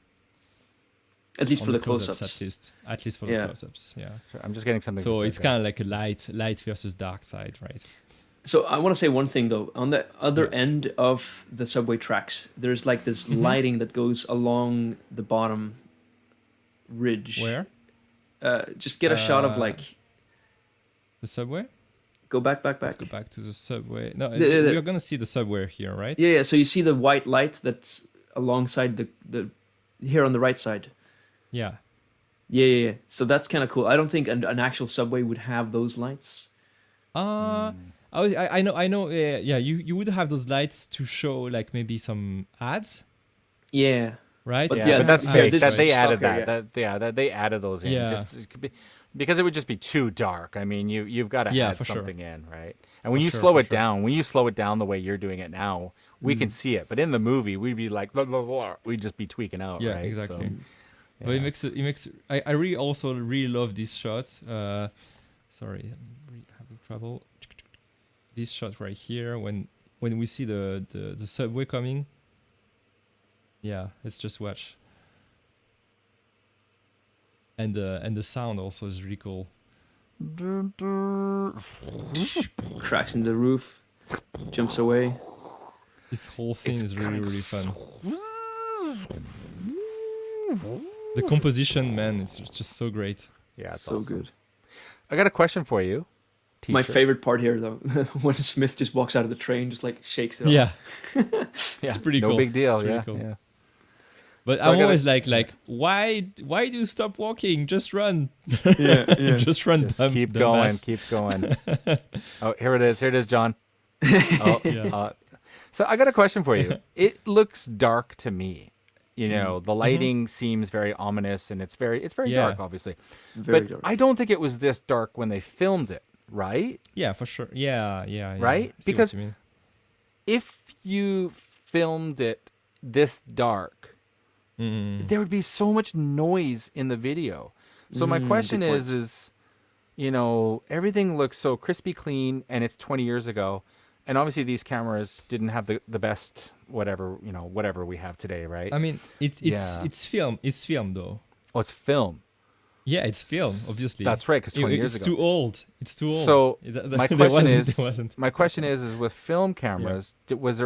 At least On for the close-ups. at least for Yeah. the close-ups. Yeah. Sure, I'm just getting something. So to it's digest. kind of like a light versus dark side, right? So I want to say one thing though. On the other end of the subway tracks, there's like this lighting that goes along the bottom ridge. Where? Just get a shot of like. The subway? Go back. Let's go back to the subway. No, The- we are gonna see the subway here, right? Yeah. So you see the white light that's alongside the here on the right side. Yeah. Yeah. So that's kind of cool. I don't think an actual subway would have those lights. I know. Yeah. You would have those lights to show like maybe some ads, Yeah. right? But Yeah, yeah, but that's yeah, fake. this That is they stuck added here, that. That they added those in. Yeah. Just it could be, because it would just be too dark. I mean, you've got to Yeah, add for sure. something in, right? And when For you sure, slow for it sure. down, when you slow it down the way you're doing it now, we can see it. But in the movie, we'd be like, blah, blah, blah. We'd just be tweaking out, Yeah, right? exactly. So, But it makes. I really also really love this shot. Sorry, I'm really having trouble. This shot right here when we see the subway coming. Yeah, let's just watch. And the sound also is really cool. Cracks in the roof. Jumps away. This whole thing It's is really coming really fun. The composition, man, is just so great. yeah, it's So awesome. good. I got a question for you, teacher. My favorite part here though, when Smith just walks out of the train, just like shakes it off. Yeah, Yeah, it's pretty no cool. big deal. It's really Yeah, cool. yeah. But So I I'm gotta- always like, why do you stop walking? Just run. Yeah. Just run. Just dumb- keep dumb going, ass. keep going. Oh, here it is, John. Oh, Yeah. so I got a question for you. It looks dark to me. You know, the lighting seems very ominous, and it's very Yeah. dark, obviously. It's very But dark. I don't think it was this dark when they filmed it, right? Yeah, for sure. Yeah. Right? I see Because- what you mean. If you filmed it this dark, there would be so much noise in the video. So my question good point. is, you know, everything looks so crispy clean, and it's 20 years ago, and obviously these cameras didn't have the best whatever, you know, whatever we have today, right? I mean, Yeah. it's film. It's film though. Oh, it's film. Yeah, it's film. Obviously, That's right, because 20 years it's ago. too old. It's too old. So my There question wasn't. is, There wasn't. is with film cameras, was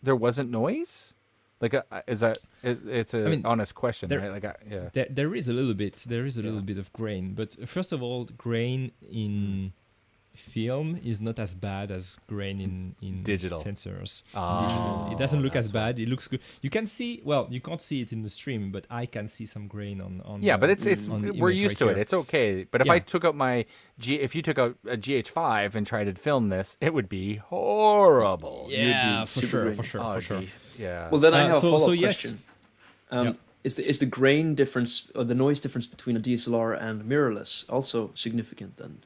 there wasn't noise? Like, is that it's a I mean, honest question, there- right? Like, yeah, There is a little bit. There is a Yeah. little bit of grain, but first of all, grain in film is not as bad as grain in Digital. sensors. Oh, Digital. It doesn't look as that's why. bad. It looks good. You can see. Well, you can't see it in the stream, but I can see some grain on. Yeah, but the- it's on the we're image used right to it. here. It's okay. But if I Yeah. took out if you took out a GH5 and tried to film this, it would be horrible. Yeah, for super sure, grainy. for sure, Oh, for it'd sure. be- yeah. Well, then I have a so follow-up yes. question. Yeah. Is the grain difference or the noise difference between a DSLR and mirrorless also significant then?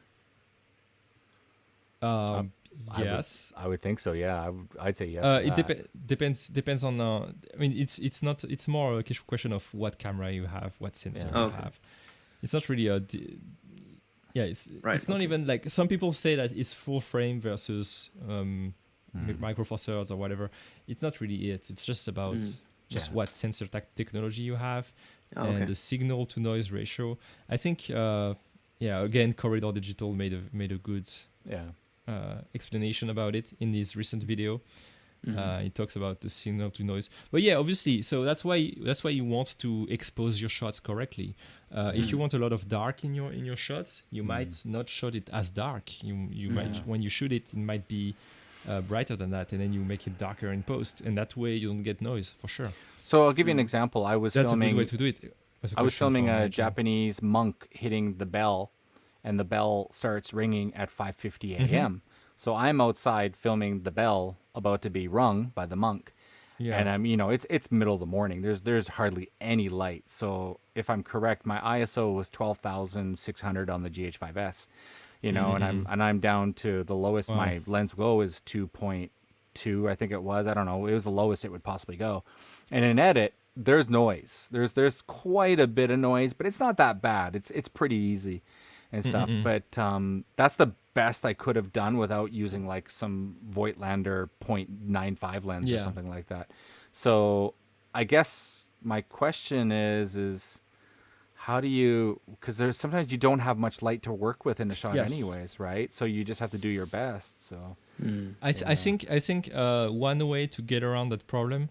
Yes. I would think so. Yeah, I'd say yes. It depends on. I mean, it's not. It's more a question of what camera you have, what sensor Yeah. you Okay. have. It's not really a. Yeah, it's Right, it's not okay. even like some people say that it's full frame versus micro four thirds or whatever. It's not really it. It's just about just Yeah. what sensor technology you have Oh, and okay. the signal to noise ratio. I think. Again, Corridor Digital made a good yeah. explanation about it in his recent video. He talks about the signal to noise, but yeah, obviously, so that's why you want to expose your shots correctly. If you want a lot of dark in your shots, you might not shot it as dark. You might, when you shoot it, it might be brighter than that, and then you make it darker in post, and that way you don't get noise for sure. So I'll give you an example. I was That's a filming. good way to do it. That's I was question filming from a Nigel. Japanese monk hitting the bell, and the bell starts ringing at 5:50 a.m. So I'm outside filming the bell about to be rung by the monk, Yeah. and I'm, you know, it's middle of the morning. There's hardly any light. So if I'm correct, my ISO was 12,600 on the GH5S, you know, and I'm down to the lowest. Wow. My lens go is 2.2, I think it was. I don't know. It was the lowest it would possibly go, and in edit. There's noise. There's quite a bit of noise, but it's not that bad. It's pretty easy and stuff. But that's the best I could have done without using like some Voigtlander 0.95 lens or Yeah. something like that. So I guess my question is how do you, because there's sometimes you don't have much light to work with in a shot Yes. anyways, right? So you just have to do your best. So I think one way to get around that problem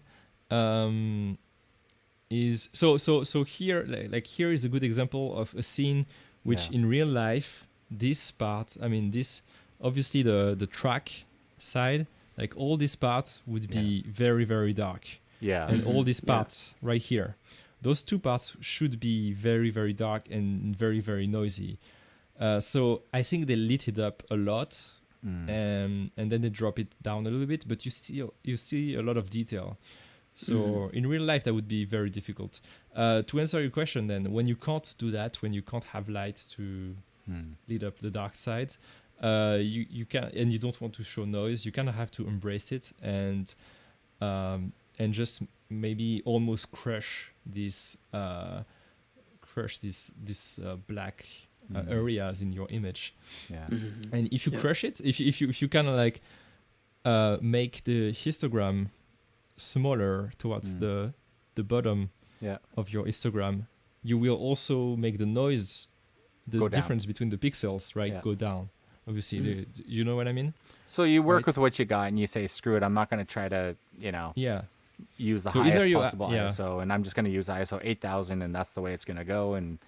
is so here like here is a good example of a scene which Yeah. in real life this part, I mean, this obviously the track side, like all this part would be very, very dark, yeah. and all these parts right here, those two parts should be very, very dark and very, very noisy. So I think they lit it up a lot, and then they drop it down a little bit, but you see a lot of detail. So in real life, that would be very difficult. To answer your question, then, when you can't do that, when you can't have light to lit up the dark side, you can, and you don't want to show noise, you kind of have to embrace it and just maybe almost crush this black areas in your image. Yeah. And if you crush it, if you kind of like make the histogram smaller towards the bottom Yeah. of your histogram, you will also make the noise, the Go down. difference between the pixels, right, Yeah. go down. Obviously, you know what I mean? So you work Right. with what you got and you say, screw it, I'm not going to try to, you know, Yeah. use the So highest either you- possible yeah. ISO, and I'm just going to use ISO 8000, and that's the way it's going to go. And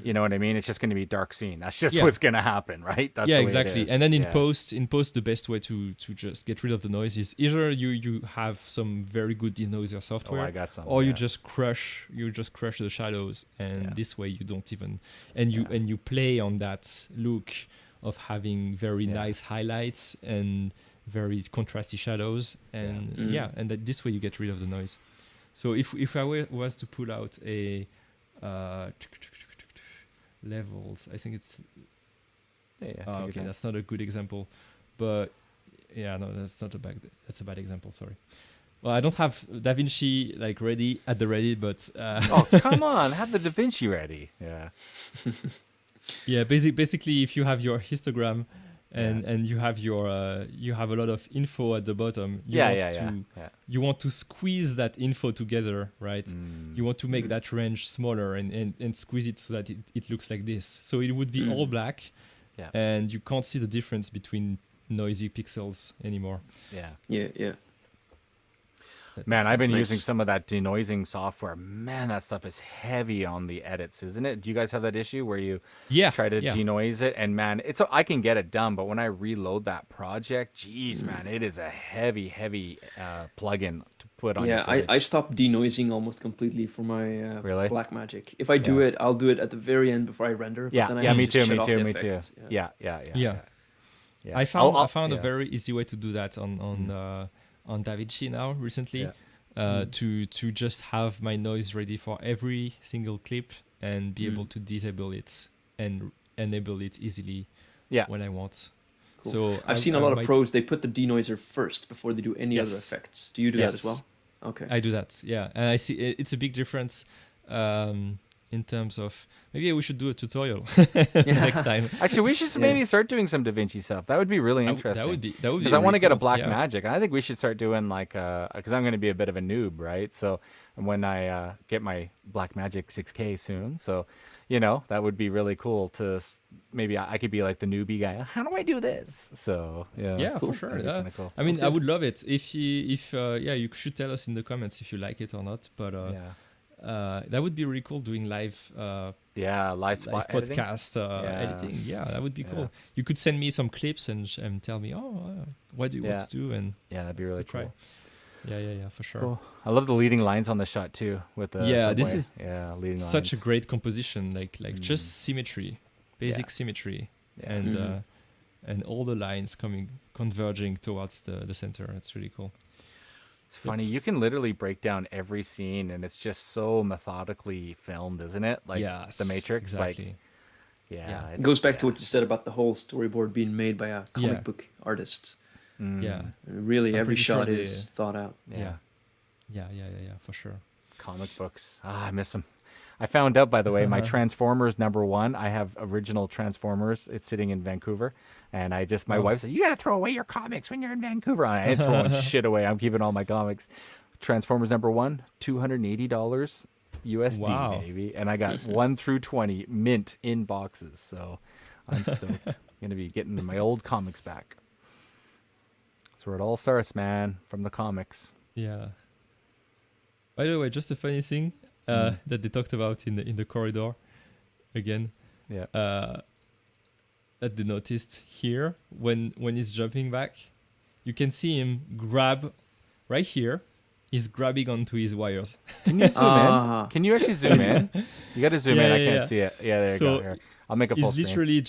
you know what I mean? It's just going to be dark scene. That's just Yeah. what's going to happen, right? That's Yeah, the way it exactly. is. And then in Yeah. post, the best way to just get rid of the noise is either you have some very good denoiser software, I got some, or you yeah. just crush the shadows, and Yeah. this way you don't even and you play on that look of having very nice highlights and very contrasty shadows, and and that this way you get rid of the noise. So if I was to pull out a levels, I think it's Yeah, take your okay, time. that's not a good example, but yeah, no, that's not a bad. That's a bad example. Sorry. well, I don't have DaVinci like ready at the ready, but Oh, come on, have the Da Vinci ready. Yeah. yeah, basically, if you have your histogram Yeah. and you have you have a lot of info at the bottom, Yeah, yeah, yeah, yeah. you want to squeeze that info together, right? Mm. You want to make that range smaller and squeeze it so that it looks like this. So it would be all black, Yeah. and you can't see the difference between noisy pixels anymore. Yeah. Yeah. That Man, makes I've been sense. using some of that denoising software. Man, that stuff is heavy on the edits, isn't it? Do you guys have that issue where you Yeah, try to yeah. denoise it? And man, I can get it done, but when I reload that project, geez, man, it is a heavy plugin to put on your Yeah, footage. I stopped denoising almost completely for my Really? Blackmagic. If I do Yeah. it, I'll do it at the very end before I render. But Yeah, then I yeah, have me to too, just me shut off too, the me too. effects. Yeah. I found a yeah. very easy way to do that on DaVinci now recently. Yeah. To just have my noise ready for every single clip and be able to disable it and enable it easily Yeah. when I want. Cool. So I've seen a lot of might- pros. They put the denoiser first before they do any other Yes. effects. Do you do that Yes. as well? Okay. I do that, yeah, and I see it's a big difference in terms of maybe we should do a tutorial next time. Actually, we should maybe start doing some Da Vinci stuff. That would be really interesting. That would be because I want to really get a cool, black yeah. magic. I think we should start doing like because I'm going to be a bit of a noob, right? So when I get my black magic 6K soon, so that would be really cool to maybe I could be like the newbie guy. How do I do this? So Yeah, Cool. for sure. That'd be Yeah. kinda cool. I mean, Sounds I good. would love it if you should tell us in the comments if you like it or not. But that would be really cool doing live live spot editing? podcast editing. Yeah, that would be cool. You could send me some clips and tell me, what do you want to do, and Yeah, that'd be really try. cool. Yeah, for sure. Cool. I love the leading lines on the shot too. With the This subway. is leading such a lines. great composition, like just symmetry, basic symmetry, and all the lines converging towards the center. It's really cool. It's funny. You can literally break down every scene, and it's just so methodically filmed, isn't it? Like the Matrix. exactly. It goes back to what you said about the whole storyboard being made by a comic book artist. Yeah, Really, I'm every pretty sure shot they- is thought out. Yeah. Yeah, for sure. Comic books. I miss them. I found out, by the way, my Transformers #1. I have original Transformers. It's sitting in Vancouver, and my wife said, "You got to throw away your comics when you're in Vancouver." I ain't throwing shit away. I'm keeping all my comics. Transformers #1, $280 USD, Wow. baby, and I got 1 through 20 mint in boxes. So I'm stoked. Gonna be getting my old comics back. That's where it all starts, man. From the comics. Yeah. By the way, just a funny thing that they talked about in the corridor, again, Yeah. that they noticed here when he's jumping back, you can see him grab right here. He's grabbing onto his wires. Can you zoom in? Can you actually zoom in? You got to zoom in. I can't Yeah. see it. Yeah, there you So go. Here. I'll make a full He's screen. literally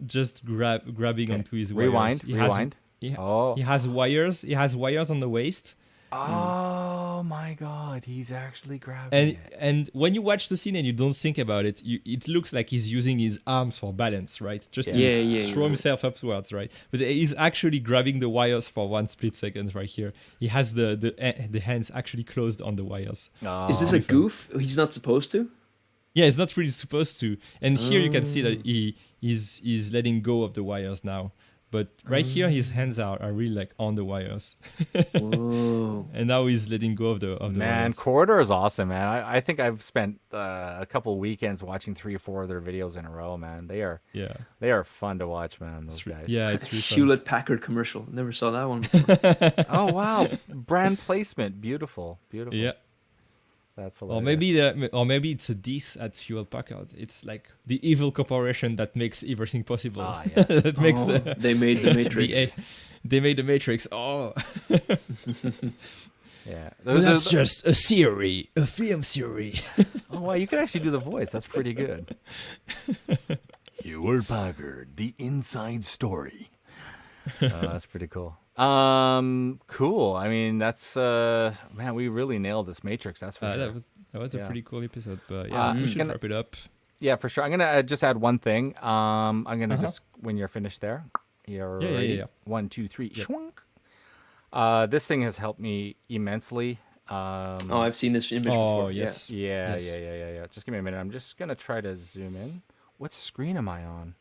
just grabbing Okay. onto his wires. Rewind. He has- Rewind. he- Oh. He has wires. He has wires on the waist. Oh my God! He's actually grabbing And it. and when you watch the scene and you don't think about it, it looks like he's using his arms for balance, right? Just to throw himself upwards, right? But he's actually grabbing the wires for 1 split second right here. He has the hands actually closed on the wires. Is this a goof? He's not supposed to? Yeah, it's not really supposed to. And here you can see that he's letting go of the wires now. But right here, his hands are really like on the wires. Whoa. And now he's letting go of the Man, wires. Corridor is awesome, man. I think I've spent a couple weekends watching 3 or 4 of their videos in a row, man. They are fun to watch, man. Those guys. Yeah, it's really fun. Hewlett Packard commercial. Never saw that one before. Oh wow, brand placement, beautiful. Yeah. That's hilarious. Or maybe it's a diss at Hewlett Packard. It's like the evil corporation that makes everything possible. Ah, yes. That makes They made the Matrix. they made the Matrix. Oh, Yeah. but that's just a theory, a film theory. Oh wow, you can actually do the voice. That's pretty good. Hewlett Packard, the inside story. That's pretty cool. Cool. I mean, that's man, we really nailed this Matrix. That's for sure. That was a Yeah. pretty cool episode. But yeah, we should gonna- wrap it up. Yeah, for sure. I'm gonna just add one thing. I'm gonna just when you're finished there, you're Yeah, ready. yeah. 1, 2, 3. Yep. Schwunk. This thing has helped me immensely. Oh, I've seen this image Oh, before. yes. Yeah, Yes. yeah. Just give me a minute. I'm just gonna try to zoom in. What screen am I on?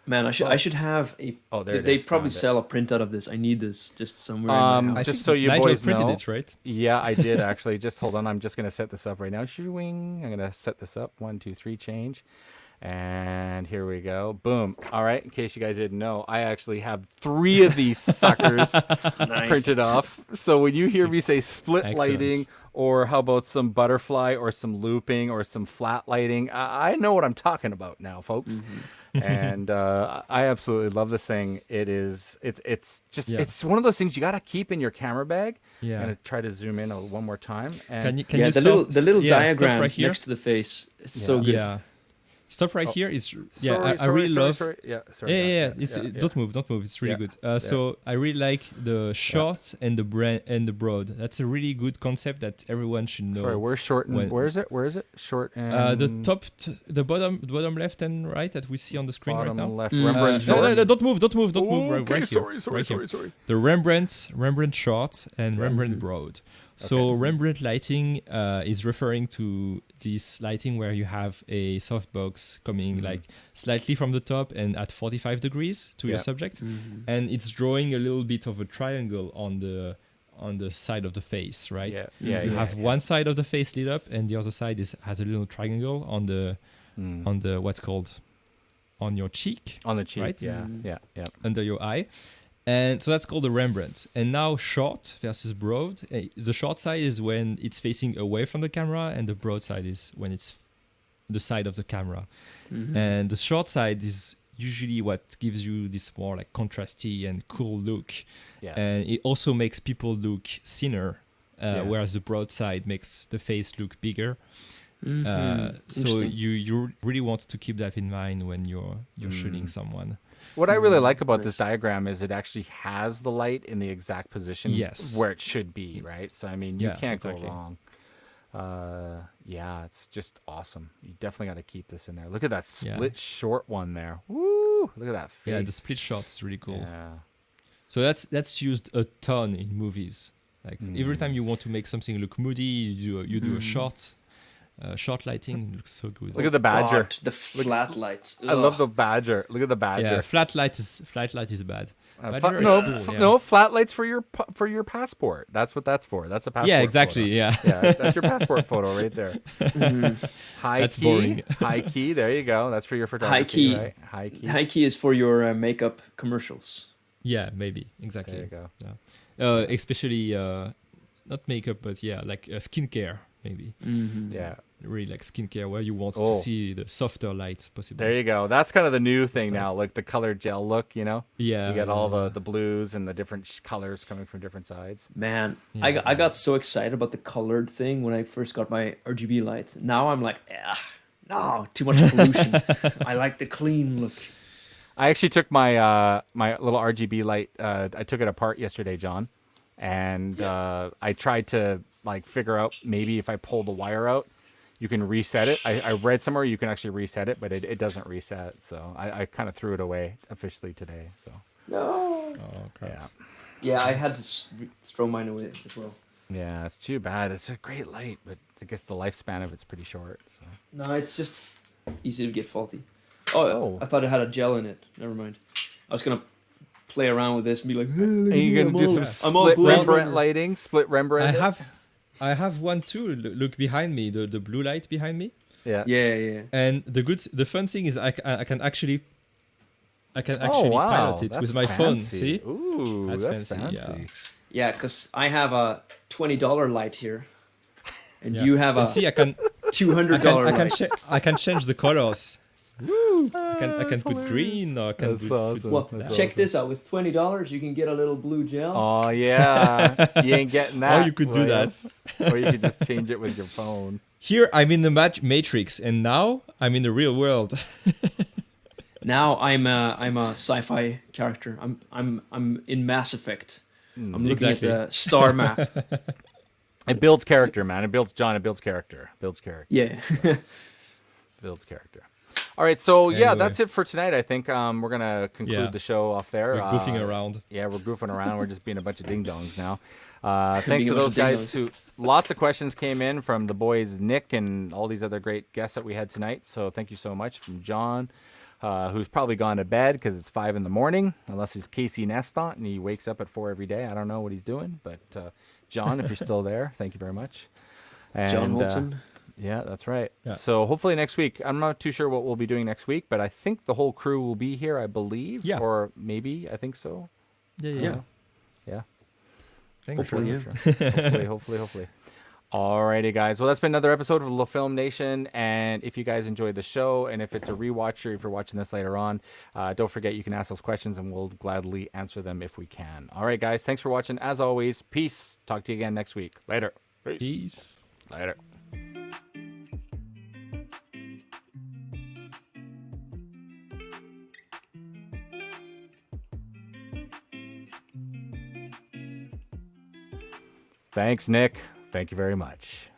Man, I should have a. Oh, there it They is. probably Found it. sell a printout of this. I need this just somewhere in my I house. Just think so you Nigel boys printed know, it, right? yeah, I did actually. Just hold on. I'm just gonna set this up right now. Shooing. I'm gonna set this up. 1, 2, 3, change. And here we go. Boom. All right. In case you guys didn't know, I actually have 3 of these suckers Nice. printed off. So when you hear me say split Excellent. lighting, or how about some butterfly, or some looping, or some flat lighting, I know what I'm talking about now, folks. And I absolutely love this thing. It's just Yeah. it's one of those things you gotta keep in your camera bag. Yeah. I'm gonna try to zoom in one more time. And Can Yeah, you the start, little stop diagrams right here? next to the face. It's so good. Yeah. Stop right here. It's sorry, I really love. sorry. Yeah, sorry. Yeah. about that. It's yeah. don't move. It's really Yeah. good. So I really like the short and the broad. That's a really good concept that everyone should know. Sorry, where's short and when- where is it? Where is it? Short and The bottom left and right that we see on the screen right bottom now. left. Mm. Rembrandt No, short. no, don't move. Right, Okay, right here. sorry. Right here. The Rembrandt short and Rembrandt broad. So Rembrandt lighting is referring to this lighting where you have a softbox coming like slightly from the top and at 45 degrees to your Yeah. subject, Mm-hmm. and it's drawing a little bit of a triangle on the side of the face, right? Yeah, You yeah, have yeah. one side of the face lit up, and the other side has a little triangle on the what's called on your cheek on the cheek. right? Yeah, yeah. under your eye. And so that's called the Rembrandt. And now short versus broad. The short side is when it's facing away from the camera, and the broad side is when it's the side of the camera. Mm-hmm. And the short side is usually what gives you this more like contrasty and cool look. Yeah. And it also makes people look thinner, Yeah. whereas the broad side makes the face look bigger. Mm-hmm. So Interesting. you really want to keep that in mind when you're shooting someone. What I really like about this diagram is it actually has the light in the exact position Yes. where it should be, right? So I mean, you Yeah, can't exactly. go wrong. Yeah, it's just awesome. You definitely got to keep this in there. Look at that Yeah. split short one there. Woo! Look at that face. Yeah, the split shot is really cool. Yeah. So that's used a ton in movies. Like every time you want to make something look moody, you do a short lighting. It looks so good. Look at the badger. God, the flat lights. I love the badger. Look at the badger. yeah, flat light is bad. Badger Flat- is no, cool, yeah. no, flat lights for your passport. That's what that's for. That's a passport. Yeah, exactly. photo. Yeah. Yeah, that's your passport photo right there. High That's key. boring. High key. There you go. That's for your photography. High key. Right? High key. High key is for your makeup commercials. Yeah, maybe exactly. There you go. Yeah. Especially not makeup, but yeah, like skincare maybe. Mm-hmm. Yeah. Really like skincare where you want Oh. to see the softer light possible. There you go. That's kind of the new thing now, like the colored gel look. You know. Yeah. You got all the blues and the different colors coming from different sides. Man, Yeah. I got so excited about the colored thing when I first got my RGB light. Now I'm like, no, too much pollution. I like the clean look. I actually took my my little RGB light. I took it apart yesterday, John, and I tried to like figure out maybe if I pull the wire out, you can reset it. I read somewhere you can actually reset it, but it doesn't reset. So I kind of threw it away officially today. So No. Oh crap. yeah, Yeah, I had to throw mine away as well. yeah, it's too bad. It's a great light, but I guess the lifespan of it's pretty short. So No, it's just easy to get faulty. Oh, I thought it had a gel in it. Never mind. I was gonna play around with this and be like, hey, look and at me, you're I'm gonna do all- some I'm all split Blade Rembrandt Runner. lighting, split Rembrandt. I have one too. Look behind me, the blue light behind me. Yeah. Yeah. And the fun thing is I can actually Oh pilot wow, it that's with my phone. fancy. See? Ooh, That's that's fancy, fancy. Yeah, because I have a $20 light here, and Yeah. you have a And see, I can $200 light. I can change the colors. I can put green or I can That's put, awesome. Well, That's check awesome. this out. With $20, you can get a little blue gel. Oh yeah, you ain't getting that. or you could do William. that. Or you could just change it with your phone. Here I'm in the Matrix, and now I'm in the real world. Now I'm a sci-fi character. I'm in Mass Effect. I'm looking exactly. at the star map. It builds character, man. It builds John. It builds character. Builds character. Yeah. Builds character. All right, so yeah, Anyway. that's it for tonight. I think we're gonna conclude Yeah. the show off there. We're goofing around. Yeah, we're goofing around. We're just being a bunch of ding dongs now. Thanks Being to a bunch those of guys ding-dongs. too. Lots of questions came in from the boys Nick and all these other great guests that we had tonight. So thank you so much from John, who's probably gone to bed because it's 5 a.m. unless he's Casey Nestot and he wakes up at 4 every day. I don't know what he's doing, but John, if you're still there, thank you very much. And, John Holton. yeah, that's right. Yeah. So hopefully next week, I'm not too sure what we'll be doing next week, but I think the whole crew will be here, I believe. Yeah. Or maybe, I think so. Yeah. Yeah. Thanks. Hopefully, man. yeah. Hopefully. Alrighty, guys. Well, that's been another episode of La Film Nation. And if you guys enjoyed the show, and if it's a rewatch or if you're watching this later on, don't forget you can ask those questions and we'll gladly answer them if we can. All right, guys. Thanks for watching. As always, peace. Talk to you again next week. Later. Peace. Later. Thanks, Nick. Thank you very much.